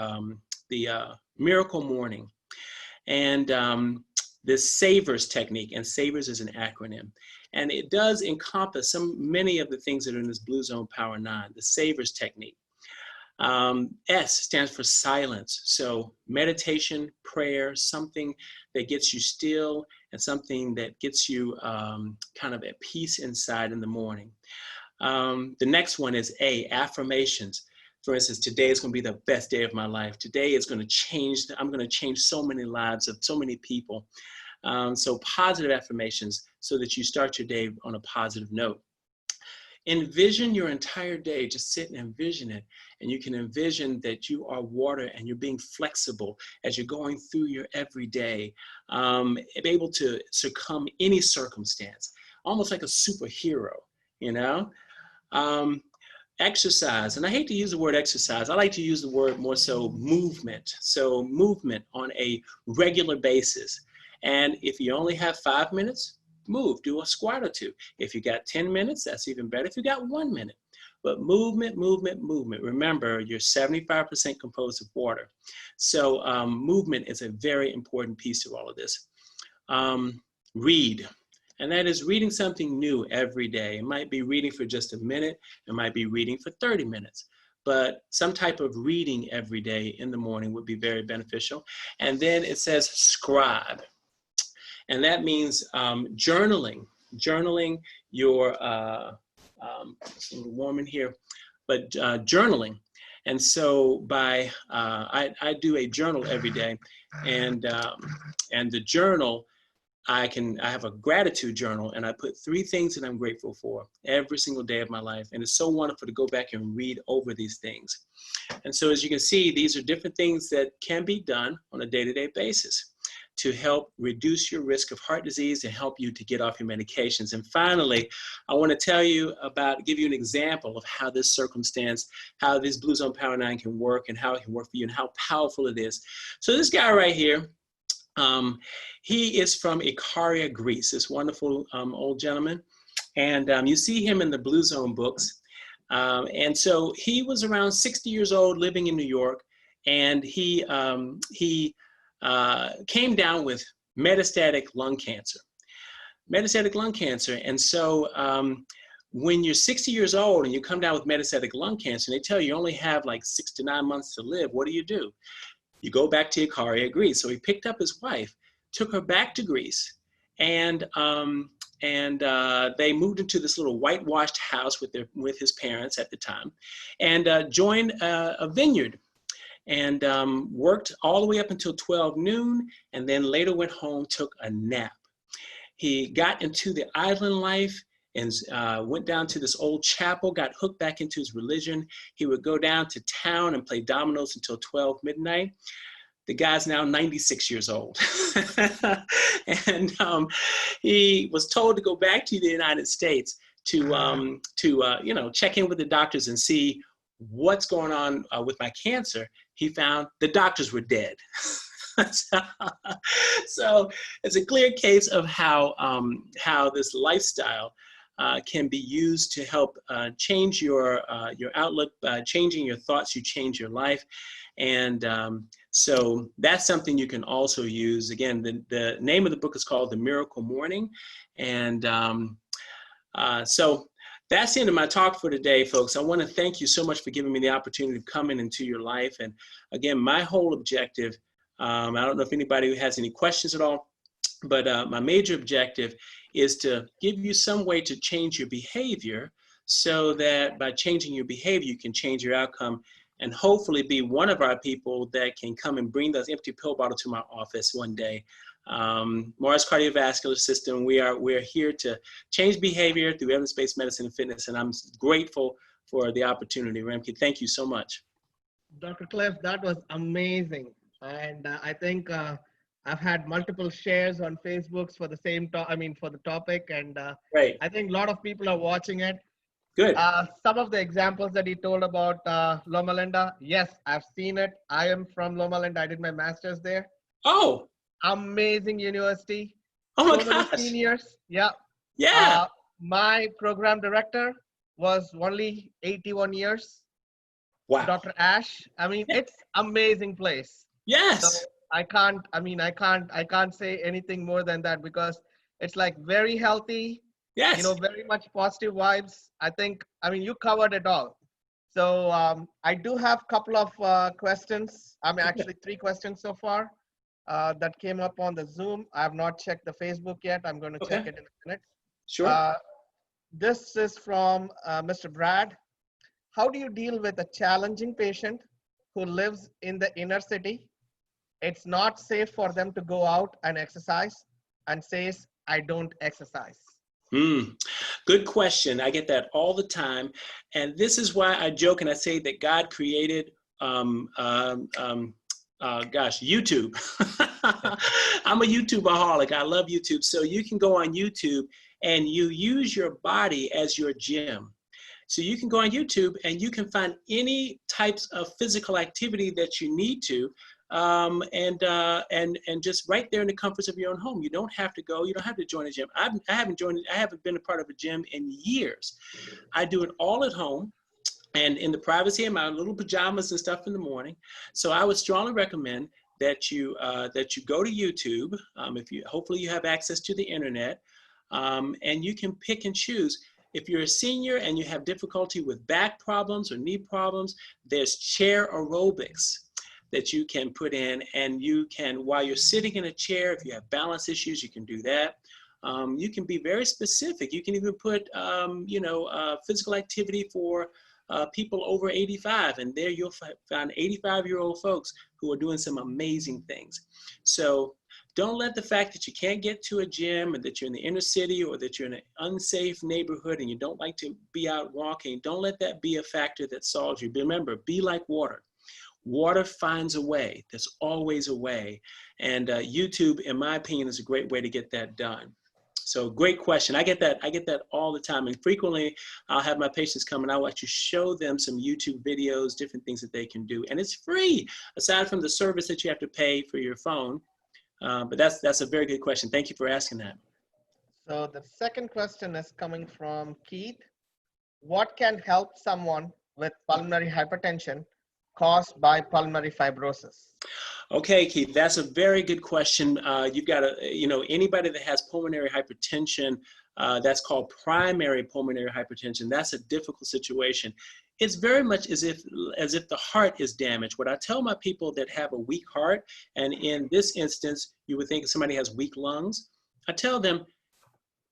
Miracle Morning, and this SAVERS technique, and SAVERS is an acronym. And it does encompass many of the things that are in this Blue Zone Power 9, the SAVERS technique. S stands for silence. So meditation, prayer, something that gets you still and something that gets you kind of at peace inside in the morning. The next one is A, affirmations. For instance, today is going to be the best day of my life. Today is going to change. I'm going to change so many lives of so many people. So positive affirmations so that you start your day on a positive note. Envision your entire day. Just sit and envision it. And you can envision that you are water and you're being flexible as you're going through your everyday, able to succumb any circumstance, almost like a superhero, Exercise, and I hate to use the word exercise. I like to use the word more so movement. So movement on a regular basis. And if you only have 5 minutes, move, do a squat or 2. If you got 10 minutes, that's even better. If you got 1 minute, but movement. Remember, you're 75% composed of water. So movement is a very important piece of all of this. Read. And that is reading something new every day. It might be reading for just a minute. It might be reading for 30 minutes. But some type of reading every day in the morning would be very beneficial. And then it says scribe. And that means journaling your, it's a little warm in here, but journaling. And so I do a journal every day, and the journal, I have a gratitude journal, and I put 3 things that I'm grateful for every single day of my life. And it's so wonderful to go back and read over these things. And so as you can see, these are different things that can be done on a day-to-day basis to help reduce your risk of heart disease and help you to get off your medications. And finally, I want to give you an example of how this circumstance, how this Blue Zone Power 9 can work and how it can work for you and how powerful it is. So this guy right here, he is from Ikaria, Greece, this wonderful old gentleman. And you see him in the Blue Zone books. And so he was around 60 years old, living in New York. And he came down with metastatic lung cancer. And so when you're 60 years old and you come down with metastatic lung cancer, and they tell you only have like 6 to 9 months to live, what do? You go back to Ikaria, Greece. So he picked up his wife, took her back to Greece, and they moved into this little whitewashed house with his parents at the time, and joined a vineyard, and worked all the way up until 12 noon, and then later went home, took a nap. He got into the island life and went down to this old chapel, got hooked back into his religion. He would go down to town and play dominoes until 12 midnight. The guy's now 96 years old. And he was told to go back to the United States you know, check in with the doctors and see what's going on with my cancer, he found the doctors were dead. So it's a clear case of how this lifestyle can be used to help change your outlook. By changing your thoughts, you change your life. And so that's something you can also use. Again, the name of the book is called The Miracle Morning. And so that's the end of my talk for today, folks. I want to thank you so much for giving me the opportunity to come into your life. And again, my whole objective, I don't know if anybody has any questions at all, but my major objective is to give you some way to change your behavior so that by changing your behavior, you can change your outcome and hopefully be one of our people that can come and bring that empty pill bottle to my office one day. Mars Cardiovascular System, we're here to change behavior through evidence-based medicine and fitness, and I'm grateful for the opportunity. Ramki, thank you so much. Dr. Cliff, that was amazing. And I think I've had multiple shares on Facebooks for the same for the topic. And Great. I think a lot of people are watching it. Good. Some of the examples that he told about Loma Linda, yes, I've seen it. I am from Loma Linda. I did my master's there. Oh. Amazing university. Oh my so many gosh. seniors. Yeah. Yeah. My program director was only 81 years. Wow. Dr. Ash. I mean, it's amazing place. Yes. So I can't say anything more than that because it's like very healthy, Yes. you know, very much positive vibes. You covered it all. So I do have a couple of questions. Actually 3 questions so far that came up on the Zoom. I have not checked the Facebook yet. I'm going to check it in a minute. Sure. This is from Mr. Brad. How do you deal with a challenging patient who lives in the inner city? It's not safe for them to go out and exercise and says, I don't exercise. Good question. I get that all the time. And this is why I joke and I say that God created, YouTube. I'm a YouTubeaholic. I love YouTube. So you can go on YouTube and you use your body as your gym. So you can go on YouTube and you can find any types of physical activity that you need to, and just right there in the comforts of your own home. You don't have to go. You don't have to join a gym. I haven't been a part of a gym in years. I do it all at home and in the privacy of my little pajamas and stuff in the morning. So I would strongly recommend that you go to YouTube. Hopefully you have access to the internet, and you can pick and choose. If you're a senior and you have difficulty with back problems or knee problems, there's chair aerobics that you can put in, and you can, while you're sitting in a chair, if you have balance issues, you can do that. You can be very specific. You can even put, physical activity for people over 85, and there you'll find 85-year-old folks who are doing some amazing things. So don't let the fact that you can't get to a gym, or that you're in the inner city, or that you're in an unsafe neighborhood and you don't like to be out walking, don't let that be a factor that solves you. Remember, be like water. Water finds a way. There's always a way. And YouTube, in my opinion, is a great way to get that done. So great question. I get that all the time. And frequently I'll have my patients come and I'll actually show them some YouTube videos, different things that they can do. And it's free, aside from the service that you have to pay for your phone. But that's a very good question. Thank you for asking that. So the second question is coming from Keith. What can help someone with pulmonary hypertension caused by pulmonary fibrosis? Okay, Keith, that's a very good question. You've got anybody that has pulmonary hypertension, that's called primary pulmonary hypertension. That's a difficult situation. It's very much as if the heart is damaged. What I tell my people that have a weak heart, and in this instance, you would think somebody has weak lungs, I tell them,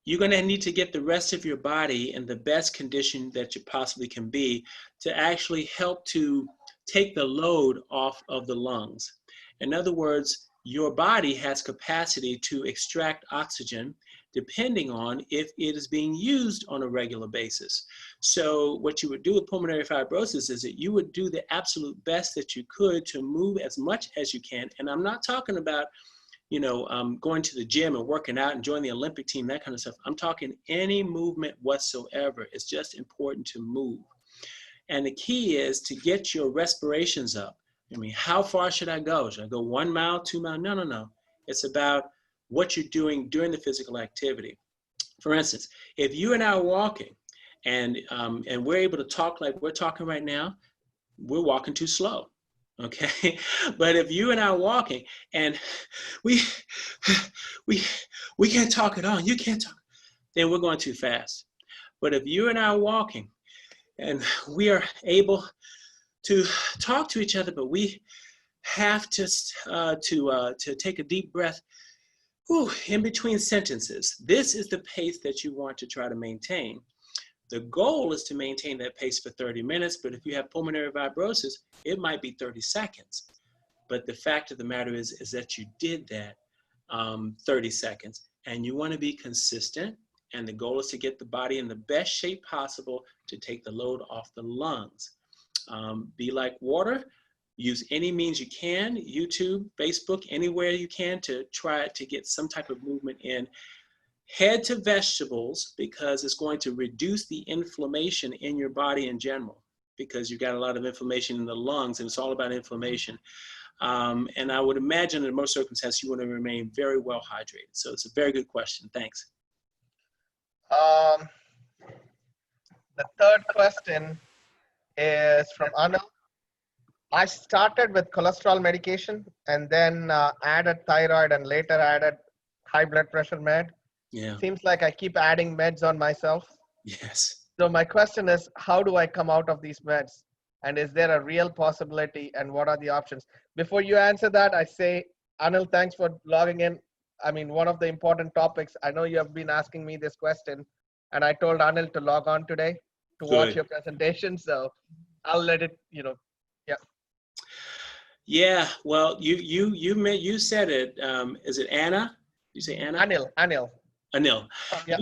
you're going to need to get the rest of your body in the best condition that you possibly can be to actually help to take the load off of the lungs. In other words, your body has capacity to extract oxygen depending on if it is being used on a regular basis. So what you would do with pulmonary fibrosis is that you would do the absolute best that you could to move as much as you can. And I'm not talking about going to the gym and working out and joining the Olympic team, that kind of stuff. I'm talking any movement whatsoever. It's just important to move. And the key is to get your respirations up. I mean, how far should I go? Should I go 1 mile, 2 miles? No. It's about what you're doing during the physical activity. For instance, if you and I are walking and we're able to talk like we're talking right now, we're walking too slow. Okay, but if you and I are walking and we can't talk at all, you can't talk, then we're going too fast. But if you and I are walking and we are able to talk to each other, but we have to take a deep breath in between sentences. This is the pace that you want to try to maintain. The goal is to maintain that pace for 30 minutes, but if you have pulmonary fibrosis, it might be 30 seconds. But the fact of the matter is that you did that 30 seconds, and you want to be consistent, and the goal is to get the body in the best shape possible to take the load off the lungs. Be like water. Use any means you can, YouTube, Facebook, anywhere you can to try to get some type of movement in. Head to vegetables because it's going to reduce the inflammation in your body in general, because you've got a lot of inflammation in the lungs and it's all about inflammation. And I would imagine in most circumstances you want to remain very well hydrated. So it's a very good question. Thanks. The third question is from Anil. I started with cholesterol medication and then added thyroid and later added high blood pressure med. Yeah. Seems like I keep adding meds on myself. Yes. So my question is, how do I come out of these meds? And is there a real possibility? And what are the options? Before you answer that, I say, Anil, thanks for logging in. I mean, one of the important topics, I know you have been asking me this question, and I told Anil to log on today to watch your presentation. So I'll let it, yeah. Yeah, well, you said it. Is it Anna? You say Anna? Anil. Anil. Yeah.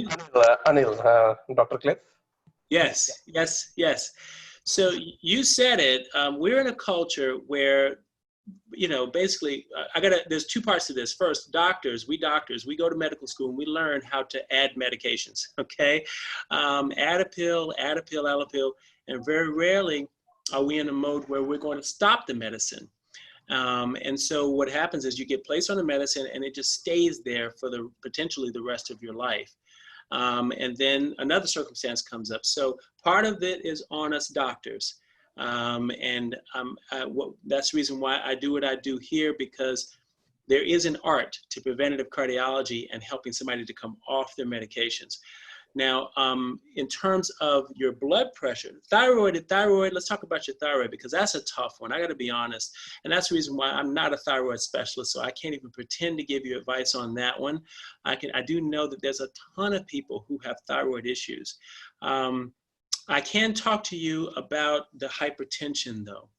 Anil, Dr. Cliff. Yes. So you said it. We're in a culture where, basically, there's two parts to this. First, we go to medical school and we learn how to add medications, okay? Add a pill, add a pill, and very rarely are we in a mode where we're going to stop the medicine. And so what happens is you get placed on a medicine and it just stays there for potentially the rest of your life. And then another circumstance comes up. So part of it is on us doctors. That's the reason why I do what I do here, because there is an art to preventative cardiology and helping somebody to come off their medications. Now, in terms of your blood pressure, thyroid, let's talk about your thyroid, because that's a tough one. I got to be honest. And that's the reason why I'm not a thyroid specialist, so I can't even pretend to give you advice on that one. I do know that there's a ton of people who have thyroid issues. I can talk to you about the hypertension though.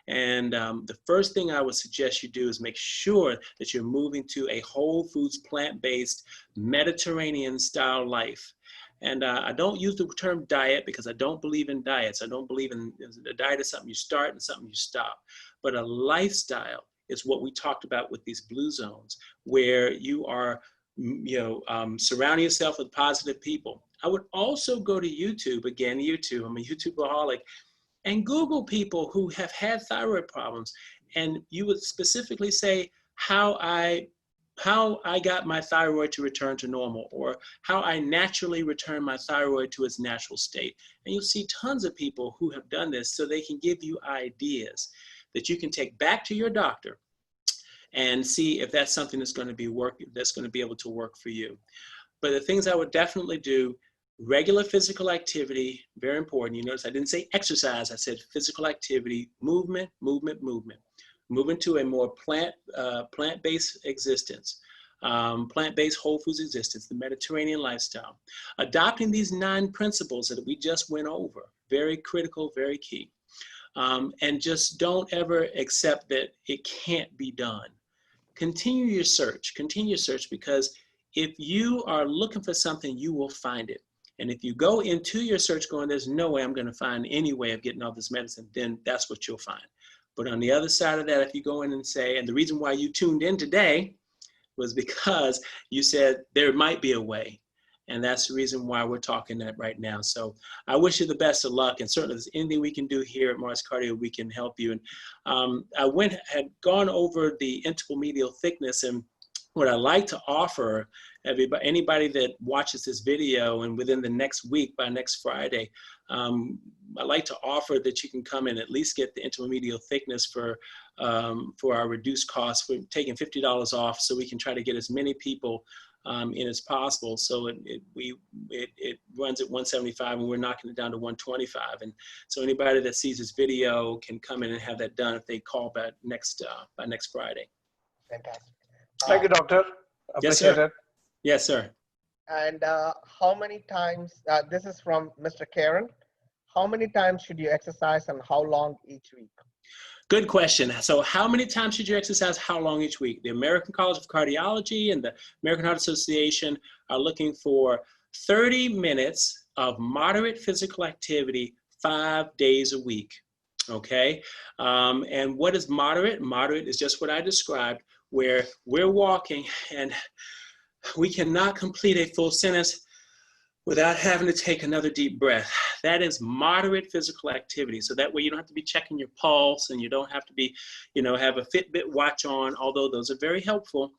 And the first thing I would suggest you do is make sure that you're moving to a whole foods, plant-based, Mediterranean style life. And I don't use the term diet because I don't believe in diets. I don't believe in a diet is something you start and something you stop. But a lifestyle is what we talked about with these blue zones, where you are, surrounding yourself with positive people. I would also go to YouTube, I'm a YouTubeaholic, and Google people who have had thyroid problems. And you would specifically say how I got my thyroid to return to normal, or how I naturally return my thyroid to its natural state. And you'll see tons of people who have done this, so they can give you ideas that you can take back to your doctor and see if that's something that's going to be able to work for you. But the things I would definitely do: regular physical activity, very important. You notice I didn't say exercise, I said physical activity, movement. Moving to a more plant-based existence, plant-based whole foods existence, the Mediterranean lifestyle. Adopting these 9 principles that we just went over, very critical, very key. And just don't ever accept that it can't be done. Continue your search, because if you are looking for something, you will find it. And if you go into your search going, there's no way I'm going to find any way of getting all this medicine, then that's what you'll find. But on the other side of that, if you go in and say, and the reason why you tuned in today, was because you said there might be a way. And that's the reason why we're talking that right now. So I wish you the best of luck. And certainly if there's anything we can do here at Mars Cardio, we can help you. And I had gone over the intermedial thickness, and what I like to offer anybody that watches this video and within the next week, by next Friday, I like to offer that you can come and at least get the intermedial thickness for our reduced cost. We're taking $50 off so we can try to get as many people in as possible. So it runs at $175 and we're knocking it down to $125. And so anybody that sees this video can come in and have that done if they call by next Friday. Fantastic. Thank you, doctor. Yes, Appreciate sir. it. Yes, sir. And how many times, this is from Mr. Karen, how many times should you exercise and how long each week? Good question. So how many times should you exercise? How long each week? The American College of Cardiology and the American Heart Association are looking for 30 minutes of moderate physical activity 5 days a week. Okay. And what is moderate? Moderate is just what I described, where we're walking and we cannot complete a full sentence without having to take another deep breath. That is moderate physical activity. So that way you don't have to be checking your pulse and you don't have to be, have a Fitbit watch on, although those are very helpful.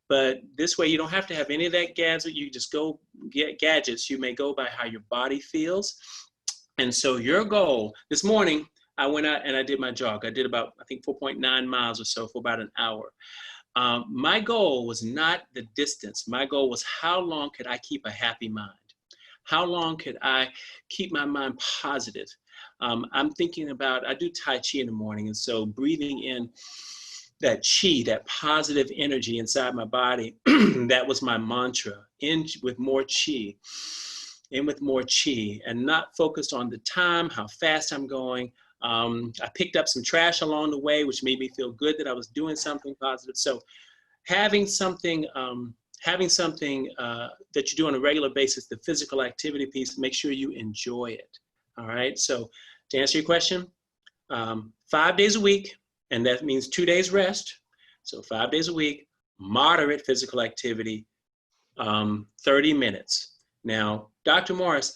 But this way you don't have to have any of that gadget. You just go get gadgets. You may go by how your body feels. And so your goal, this morning, I went out and I did my jog. I did about, I think 4.9 miles or so for about an hour. My goal was not the distance. My goal was how long could I keep a happy mind? How long could I keep my mind positive? I'm thinking about, I do Tai Chi in the morning, and so breathing in that chi, that positive energy inside my body, that was my mantra. In with more chi, in with more chi, and not focused on the time, how fast I'm going. I picked up some trash along the way, which made me feel good that I was doing something positive. So having something that you do on a regular basis, the physical activity piece, make sure you enjoy it. All right. So to answer your question, 5 days a week, and that means 2 days rest. So 5 days a week, moderate physical activity, 30 minutes. Now, Dr. Morris,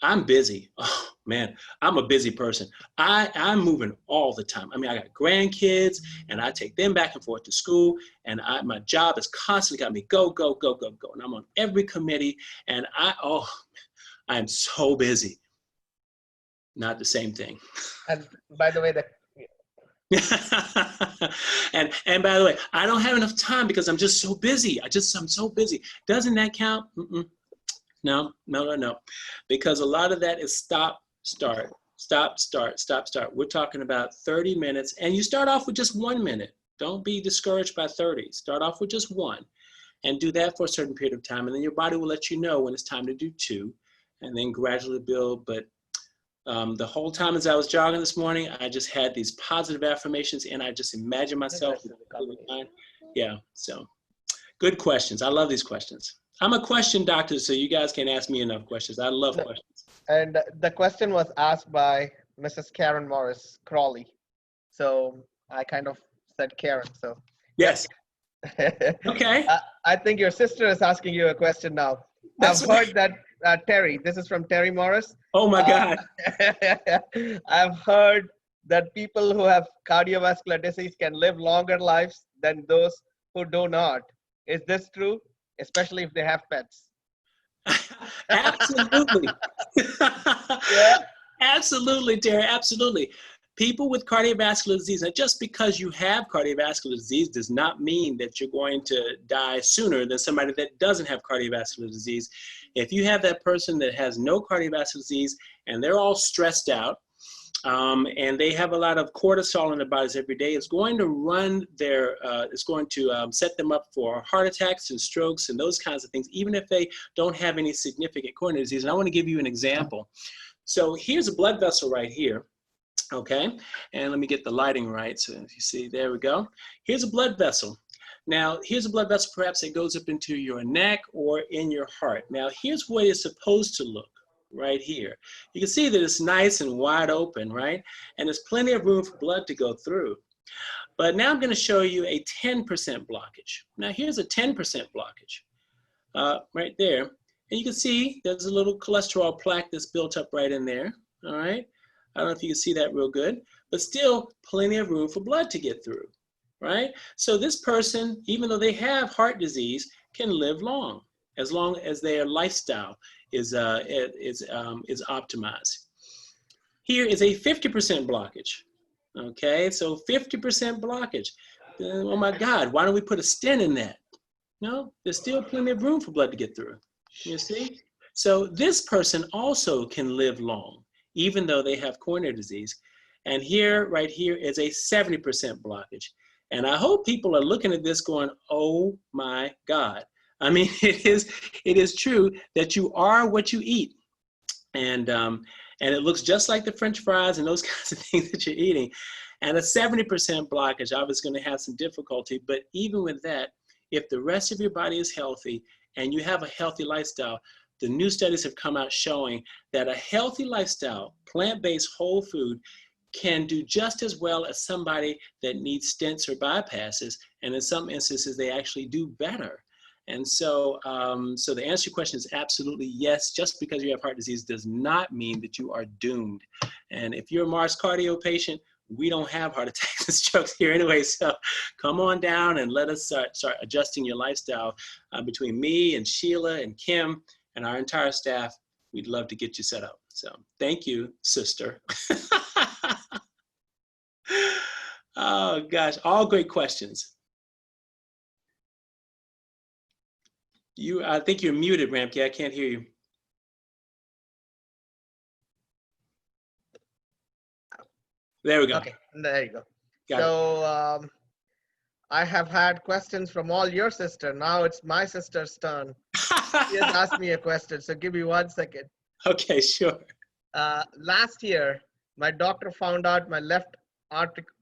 I'm busy. Oh man, I'm a busy person. I'm moving all the time. I mean, I got grandkids and I take them back and forth to school, and my job has constantly got me go, go, go, go, go. And I'm on every committee, and I am so busy. Not the same thing. And by the way, and by the way, I don't have enough time because I'm just so busy. I'm so busy. Doesn't that count? Mm-mm. No. Because a lot of that is stop, start. We're talking about 30 minutes, and you start off with just 1 minute. Don't be discouraged by 30. Start off with just 1 and do that for a certain period of time. And then your body will let you know when it's time to do 2 and then gradually build. But the whole time as I was jogging this morning, I just had these positive affirmations and I just imagined myself. Yeah, so good questions. I love these questions. I'm a question doctor, so you guys can't ask me enough questions. I love questions. And the question was asked by Mrs. Karen Morris Crawley. So I kind of said Karen, so. Yes. Okay. I think your sister is asking you a question now. That's I've heard that Terry, this is from Terry Morris. Oh my God. I've heard that people who have cardiovascular disease can live longer lives than those who do not. Is this true? Especially if they have pets. Absolutely. Yeah. Absolutely, Terry. Absolutely. People with cardiovascular disease, and just because you have cardiovascular disease does not mean that you're going to die sooner than somebody that doesn't have cardiovascular disease. If you have that person that has no cardiovascular disease and they're all stressed out, and they have a lot of cortisol in their bodies every day, it's going to run their, it's going to set them up for heart attacks and strokes and those kinds of things, even if they don't have any significant coronary disease. And I want to give you an example. So here's a blood vessel right here. Okay, and let me get the lighting right. So if you see, there we go. Here's a blood vessel. Now, here's a blood vessel perhaps that goes up into your neck or in your heart. Now, here's what it's supposed to look right here. You can see that it's nice and wide open, right? And there's plenty of room for blood to go through. But now I'm going to show you a 10% blockage. Now here's a 10% blockage right there. And you can see there's a little cholesterol plaque that's built up right in there. All right. I don't know if you can see that real good, but still plenty of room for blood to get through. Right. So this person, even though they have heart disease, can live long as their lifestyle is optimized. Here is a 50% blockage. Okay, so 50% blockage. Oh my God, why don't we put a stent in that? No, there's still plenty of room for blood to get through. You see? So this person also can live long, even though they have coronary disease. And here, right here, is a 70% blockage. And I hope people are looking at this going, oh my God. I mean, it is true that you are what you eat. And it looks just like the French fries and those kinds of things that you're eating. And a 70% blockage, obviously going to have some difficulty. But even with that, if the rest of your body is healthy and you have a healthy lifestyle, the new studies have come out showing that a healthy lifestyle, plant-based whole food, can do just as well as somebody that needs stents or bypasses. And in some instances, they actually do better. And so, so the answer to your question is absolutely yes. Just because you have heart disease does not mean that you are doomed. And if you're a Mars Cardio patient, we don't have heart attacks and strokes here anyway. So come on down and let us start adjusting your lifestyle between me and Sheila and Kim and our entire staff. We'd love to get you set up. So thank you, sister. Oh gosh, all great questions. I think you're muted, Ramke. I can't hear you. There we go. Okay, there you go. Got it. So I have had questions from all your sister. Now it's my sister's turn. She has asked me a question, so give me 1 second. Okay, sure. Last year, my doctor found out my left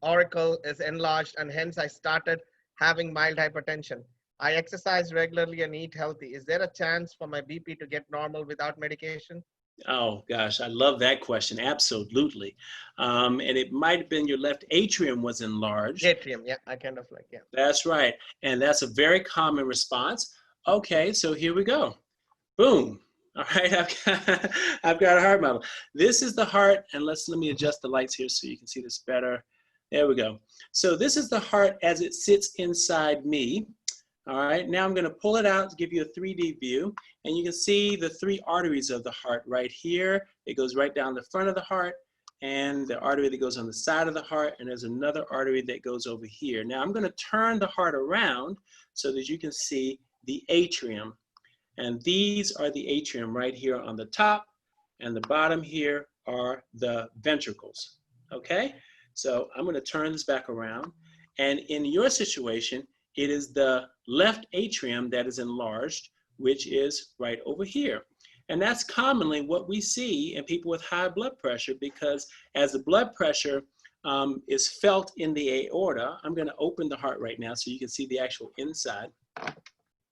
auricle is enlarged, and hence I started having mild hypertension. I exercise regularly and eat healthy. Is there a chance for my BP to get normal without medication? Oh gosh, I love that question. Absolutely. And it might have been your left atrium was enlarged. Atrium, yeah, I kind of like, yeah. That's right. And that's a very common response. Okay, so here we go. Boom. All right, I've got a heart model. This is the heart, and let me adjust the lights here so you can see this better. There we go. So this is the heart as it sits inside me. All right, now I'm going to pull it out to give you a 3D view, and you can see the 3 arteries of the heart right here. It goes right down the front of the heart, and the artery that goes on the side of the heart, and there's another artery that goes over here. Now I'm going to turn the heart around so that you can see the atrium, and these are the atrium right here on the top, and the bottom here are the ventricles. Okay, so I'm going to turn this back around, and in your situation, it is the left atrium that is enlarged, which is right over here. And that's commonly what we see in people with high blood pressure, because as the blood pressure is felt in the aorta, I'm going to open the heart right now so you can see the actual inside.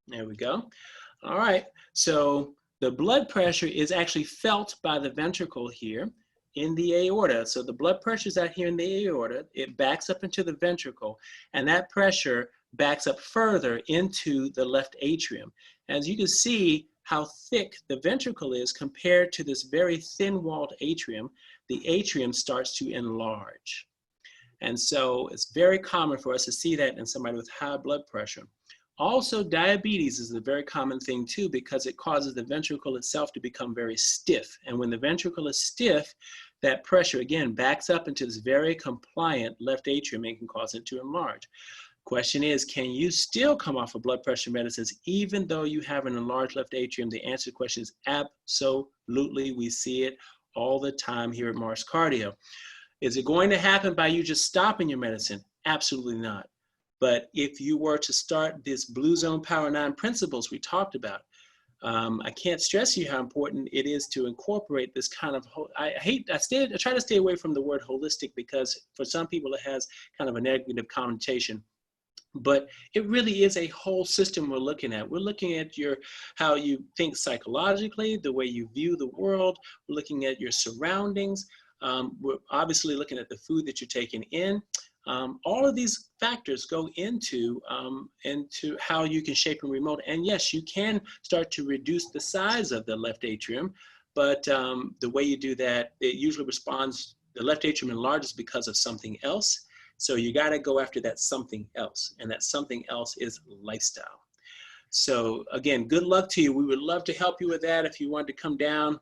There we go. All right, so the blood pressure is actually felt by the ventricle here in the aorta. So the blood pressure is out here in the aorta. It backs up into the ventricle, and that pressure backs up further into the left atrium. As you can see how thick the ventricle is compared to this very thin-walled atrium, the atrium starts to enlarge. And so it's very common for us to see that in somebody with high blood pressure. Also, diabetes is a very common thing too, because it causes the ventricle itself to become very stiff. And when the ventricle is stiff, that pressure again backs up into this very compliant left atrium and can cause it to enlarge. Question is, can you still come off of blood pressure medicines even though you have an enlarged left atrium? The answer to the question is absolutely. We see it all the time here at Mars Cardio. Is it going to happen by you just stopping your medicine? Absolutely not. But if you were to start this Blue Zone Power 9 principles we talked about, I can't stress you how important it is to incorporate this kind of, I try to stay away from the word holistic, because for some people it has kind of a negative connotation. But it really is a whole system we're looking at. We're looking at how you think psychologically, the way you view the world. We're looking at your surroundings. We're obviously looking at the food that you're taking in. All of these factors go into how you can shape and remote. And yes, you can start to reduce the size of the left atrium, but the way you do that, it usually responds, the left atrium enlarges because of something else. So you got to go after that something else, and that something else is lifestyle. So again, good luck to you. We would love to help you with that if you want to come down.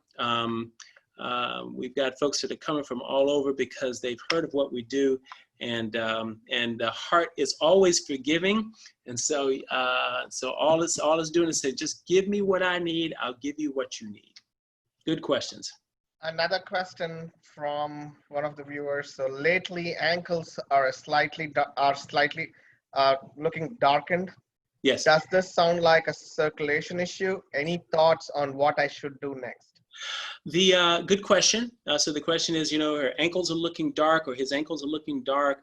We've got folks that are coming from all over because they've heard of what we do, and the heart is always forgiving. And so all it's doing is say, just give me what I need. I'll give you what you need. Good questions. Another question from one of the viewers. So lately, ankles are slightly looking darkened. Yes. Does this sound like a circulation issue? Any thoughts on what I should do next? The good question. So the question is, her ankles are looking dark, or his ankles are looking dark.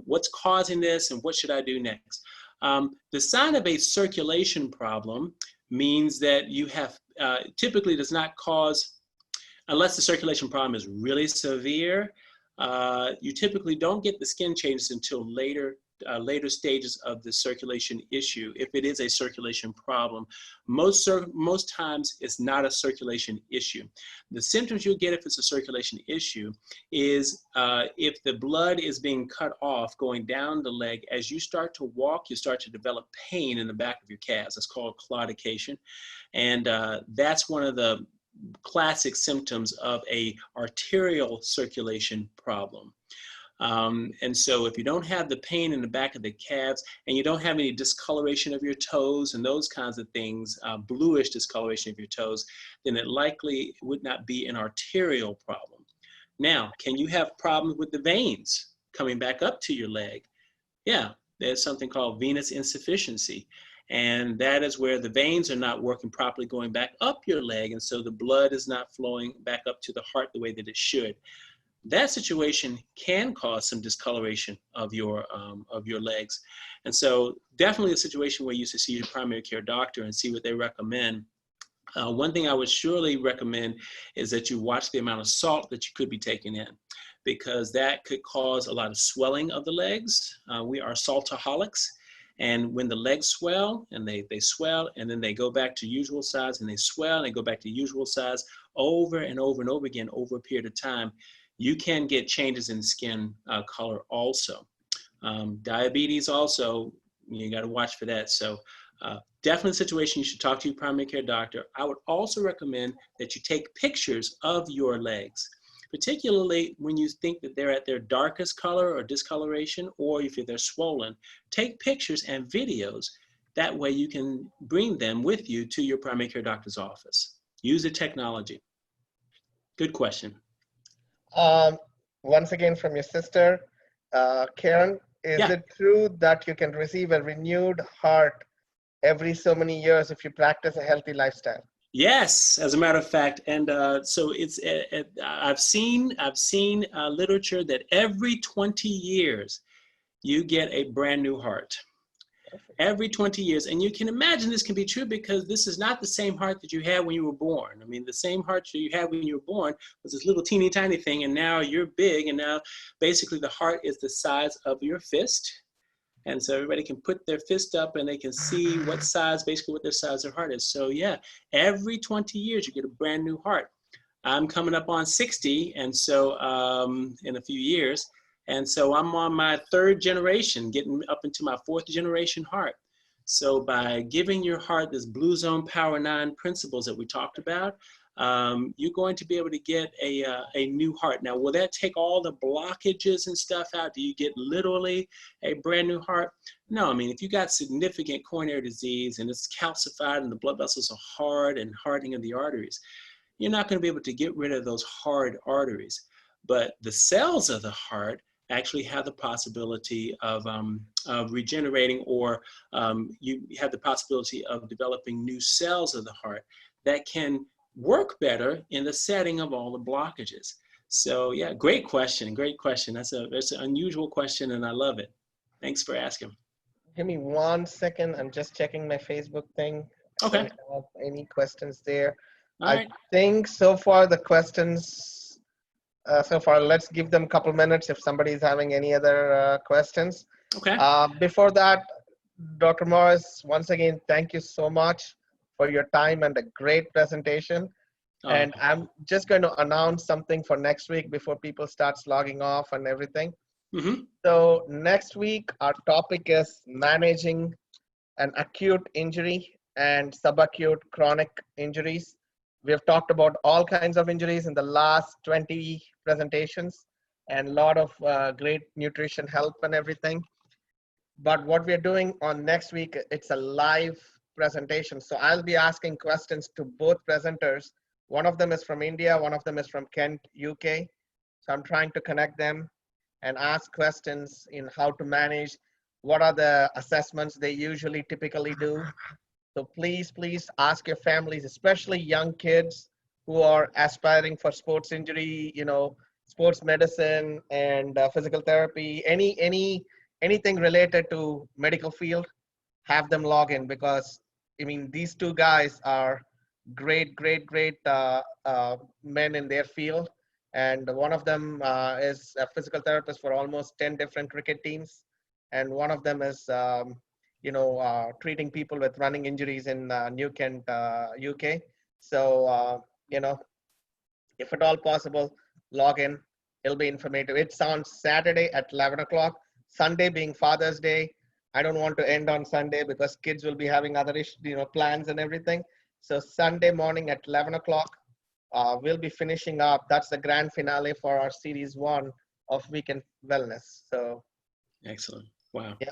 What's causing this, and what should I do next? The sign of a circulation problem means that you have typically does not cause, unless the circulation problem is really severe, you typically don't get the skin changes until later stages of the circulation issue. If it is a circulation problem, most times it's not a circulation issue. The symptoms you'll get if it's a circulation issue is if the blood is being cut off going down the leg. As you start to walk, you start to develop pain in the back of your calves. That's called claudication, and that's one of the classic symptoms of a arterial circulation problem. And so if you don't have the pain in the back of the calves, and you don't have any discoloration of your toes and those kinds of things, bluish discoloration of your toes, then it likely would not be an arterial problem. Now, can you have problems with the veins coming back up to your leg? Yeah, there's something called venous insufficiency. And that is where the veins are not working properly going back up your leg, and so the blood is not flowing back up to the heart the way that it should. That situation can cause some discoloration of your legs. And so definitely a situation where you should see your primary care doctor and see what they recommend. One thing I would surely recommend is that you watch the amount of salt that you could be taking in, because that could cause a lot of swelling of the legs. We are saltaholics. And when the legs swell, and they swell, and then they go back to usual size, and they swell, and they go back to usual size over and over and over again over a period of time, you can get changes in skin color also. Diabetes also, you got to watch for that. So definitely a situation you should talk to your primary care doctor. I would also recommend that you take pictures of your legs, particularly when you think that they're at their darkest color or discoloration, or if they're swollen. Take pictures and videos. That way you can bring them with you to your primary care doctor's office. Use the technology. Good question. Once again from your sister, Karen, is Yeah. it true that you can receive a renewed heart every so many years if you practice a healthy lifestyle? Yes, as a matter of fact, and so it's. I've seen literature that every 20 years you get a brand new heart. Every 20 years, and you can imagine this can be true because this is not the same heart that you had when you were born. I mean, the same heart that you had when you were born was this little teeny tiny thing, and now you're big, and now basically the heart is the size of your fist. And so everybody can put their fist up and they can see what size their size of their heart is. So yeah, every 20 years you get a brand new heart. I'm coming up on 60, and so in a few years. And so I'm on my 3rd generation, getting up into my 4th generation heart. So by giving your heart this Blue Zone Power 9 principles that we talked about, you're going to be able to get a new heart. Now, will that take all the blockages and stuff out? Do you get literally a brand new heart? No, I mean, if you got significant coronary disease and it's calcified and the blood vessels are hard and hardening of the arteries, you're not going to be able to get rid of those hard arteries. But the cells of the heart actually have the possibility of regenerating, or you have the possibility of developing new cells of the heart that can work better in the setting of all the blockages. So yeah, great question. That's an unusual question, and I love it. Thanks for asking. Give me 1 second. I'm just checking my Facebook thing. Okay. I don't have any questions there. All right. I think so far the questions so far. Let's give them a couple minutes if somebody is having any other questions. Okay. Before that, Dr. Morris, once again, thank you so much for your time and a great presentation. And I'm just going to announce something for next week before people start logging off and everything. Mm-hmm. So next week, our topic is managing an acute injury and subacute chronic injuries. We have talked about all kinds of injuries in the last 20 presentations and a lot of great nutrition help and everything. But what we're doing on next week, it's a live presentation. So I'll be asking questions to both presenters. One of them is from India, one of them is from Kent, UK. So I'm trying to connect them and ask questions in how to manage, what are the assessments they usually typically do. So please ask your families, especially young kids who are aspiring for sports injury, sports medicine and physical therapy, anything related to medical field, have them log in, because these two guys are great men in their field. And one of them is a physical therapist for almost 10 different cricket teams. And one of them is, treating people with running injuries in New Kent, UK. So, if at all possible, log in. It'll be informative. It's on Saturday at 11 o'clock. Sunday being Father's Day. I don't want to end on Sunday because kids will be having other plans and everything. So Sunday morning at 11 o'clock, we'll be finishing up. That's the grand finale for our series 1 of Weekend Wellness. So excellent. Wow. Yeah.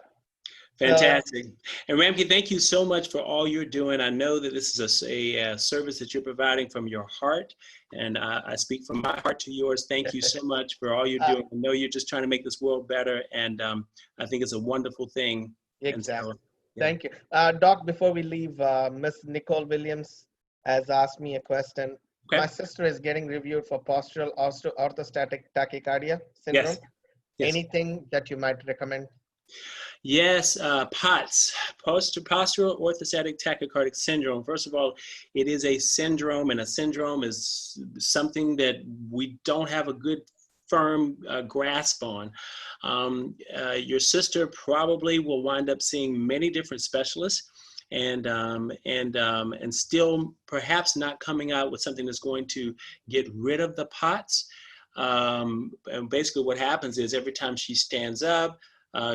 Fantastic. And Ramki, thank you so much for all you're doing. I know that this is a service that you're providing from your heart, and I speak from my heart to yours. Thank you so much for all you're doing. I know you're just trying to make this world better, and I think it's a wonderful thing. Exactly. So, yeah. Thank you. Doc, before we leave, Miss Nicole Williams has asked me a question. Okay. My sister is getting reviewed for postural orthostatic tachycardia syndrome. Yes. Anything that you might recommend? Yes, POTS, postural orthostatic tachycardic syndrome. First of all, it is a syndrome, and a syndrome is something that we don't have a good firm grasp on. Your sister probably will wind up seeing many different specialists, and still perhaps not coming out with something that's going to get rid of the POTS. And basically what happens is every time she stands up,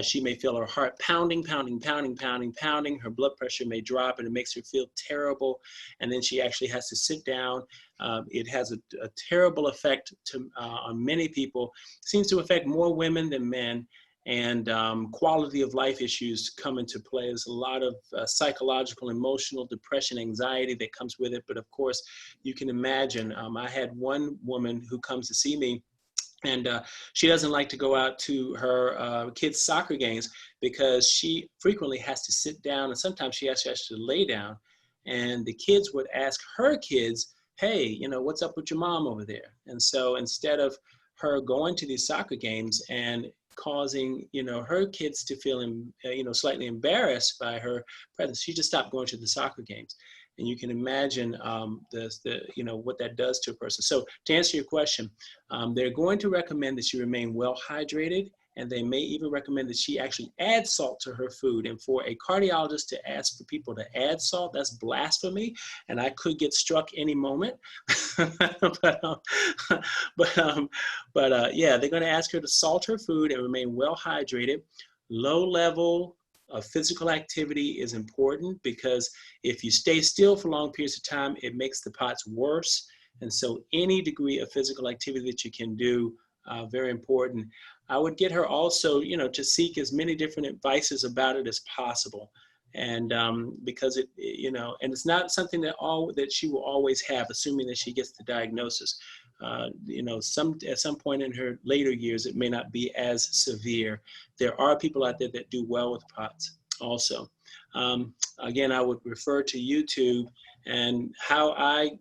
she may feel her heart pounding. Her blood pressure may drop, and it makes her feel terrible. And then she actually has to sit down. It has a terrible effect on many people. It seems to affect more women than men. And quality of life issues come into play. There's a lot of psychological, emotional, depression, anxiety that comes with it. But of course, you can imagine, I had one woman who comes to see me, and she doesn't like to go out to her kids' soccer games because she frequently has to sit down, and sometimes she has to lay down. And the kids would ask her kids, hey, what's up with your mom over there? And so instead of her going to these soccer games and causing, her kids to feel, slightly embarrassed by her presence, she just stopped going to the soccer games. And you can imagine what that does to a person. So to answer your question, they're going to recommend that she remain well hydrated, and they may even recommend that she actually add salt to her food. And for a cardiologist to ask for people to add salt, that's blasphemy, and I could get struck any moment. but they're going to ask her to salt her food and remain well hydrated. Low level of physical activity is important, because if you stay still for long periods of time, it makes the POTS worse. And so any degree of physical activity that you can do, very important. I would get her also, to seek as many different advices about it as possible. And because and it's not something that she will always have, assuming that she gets the diagnosis. At some point in her later years, it may not be as severe. There are people out there that do well with POTS also. Again, I would refer to YouTube and how I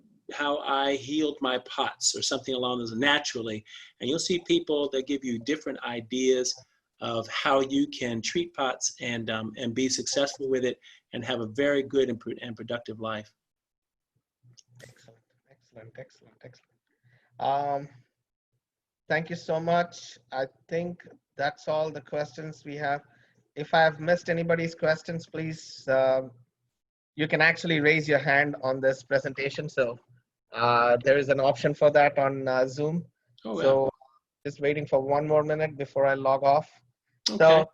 healed my POTS, or something along those naturally. And you'll see people that give you different ideas of how you can treat POTS and be successful with it and have a very good and productive life. Excellent. thank you so much. I think that's all the questions we have. If I have missed anybody's questions, please, you can actually raise your hand on this presentation. So there is an option for that on Zoom. Oh, yeah. So just waiting for one more minute before I log off. Okay. So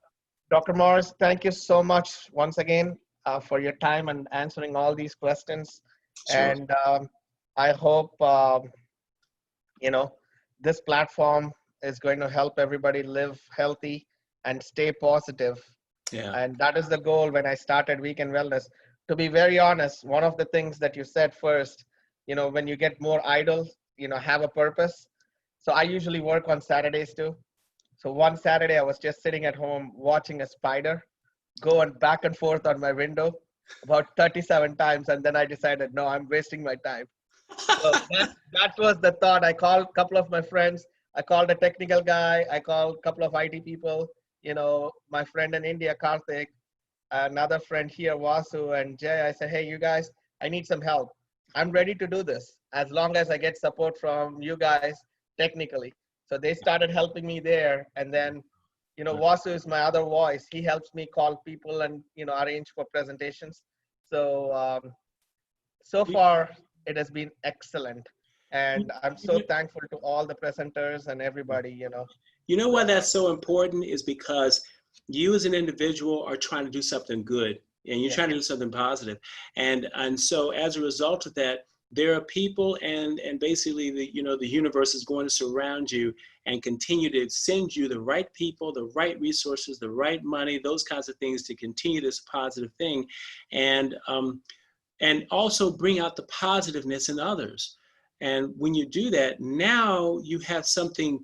Dr. Morris, thank you so much once again for your time and answering all these questions. Sure. And I hope, this platform is going to help everybody live healthy and stay positive. Yeah. And that is the goal when I started Weekend Wellness. To be very honest, one of the things that you said first, when you get more idle, have a purpose. So I usually work on Saturdays too. So one Saturday I was just sitting at home watching a spider going back and forth on my window about 37 times. And then I decided, no, I'm wasting my time. So that was the thought. I called a couple of my friends. I called a technical guy. I called a couple of IT people. My friend in India, Karthik, another friend here, Vasu and Jay. I said, hey, you guys, I need some help. I'm ready to do this as long as I get support from you guys technically. So they started helping me there. And then, Vasu is my other voice. He helps me call people and, arrange for presentations. So, so far it has been excellent. And I'm so thankful to all the presenters and everybody, You know why that's so important is because you as an individual are trying to do something good and you're trying to do something positive. And so as a result of that, there are people and basically the universe is going to surround you and continue to send you the right people, the right resources, the right money, those kinds of things to continue this positive thing. And also bring out the positiveness in others. And when you do that, now you have something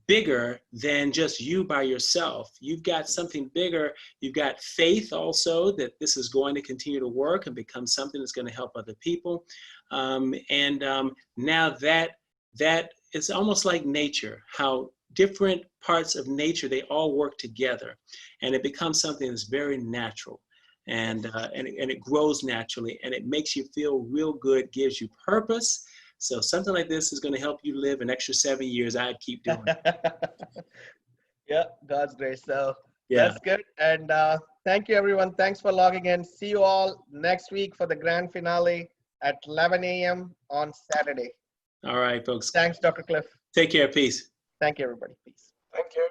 bigger than just you by yourself. You've got something bigger. You've got faith also that this is going to continue to work and become something that's going to help other people. Now that it's almost like nature, how different parts of nature, they all work together and it becomes something that's very natural. And it grows naturally and it makes you feel real good, gives you purpose. So something like this is going to help you live an extra 7 years. I'd keep doing it. Yeah, God's grace. So Yeah. that's good. And thank you, everyone. Thanks for logging in. See you all next week for the grand finale at 11 a.m. on Saturday. All right, folks. Thanks, Dr. Cliff. Take care. Peace. Thank you, everybody. Peace. Thank you.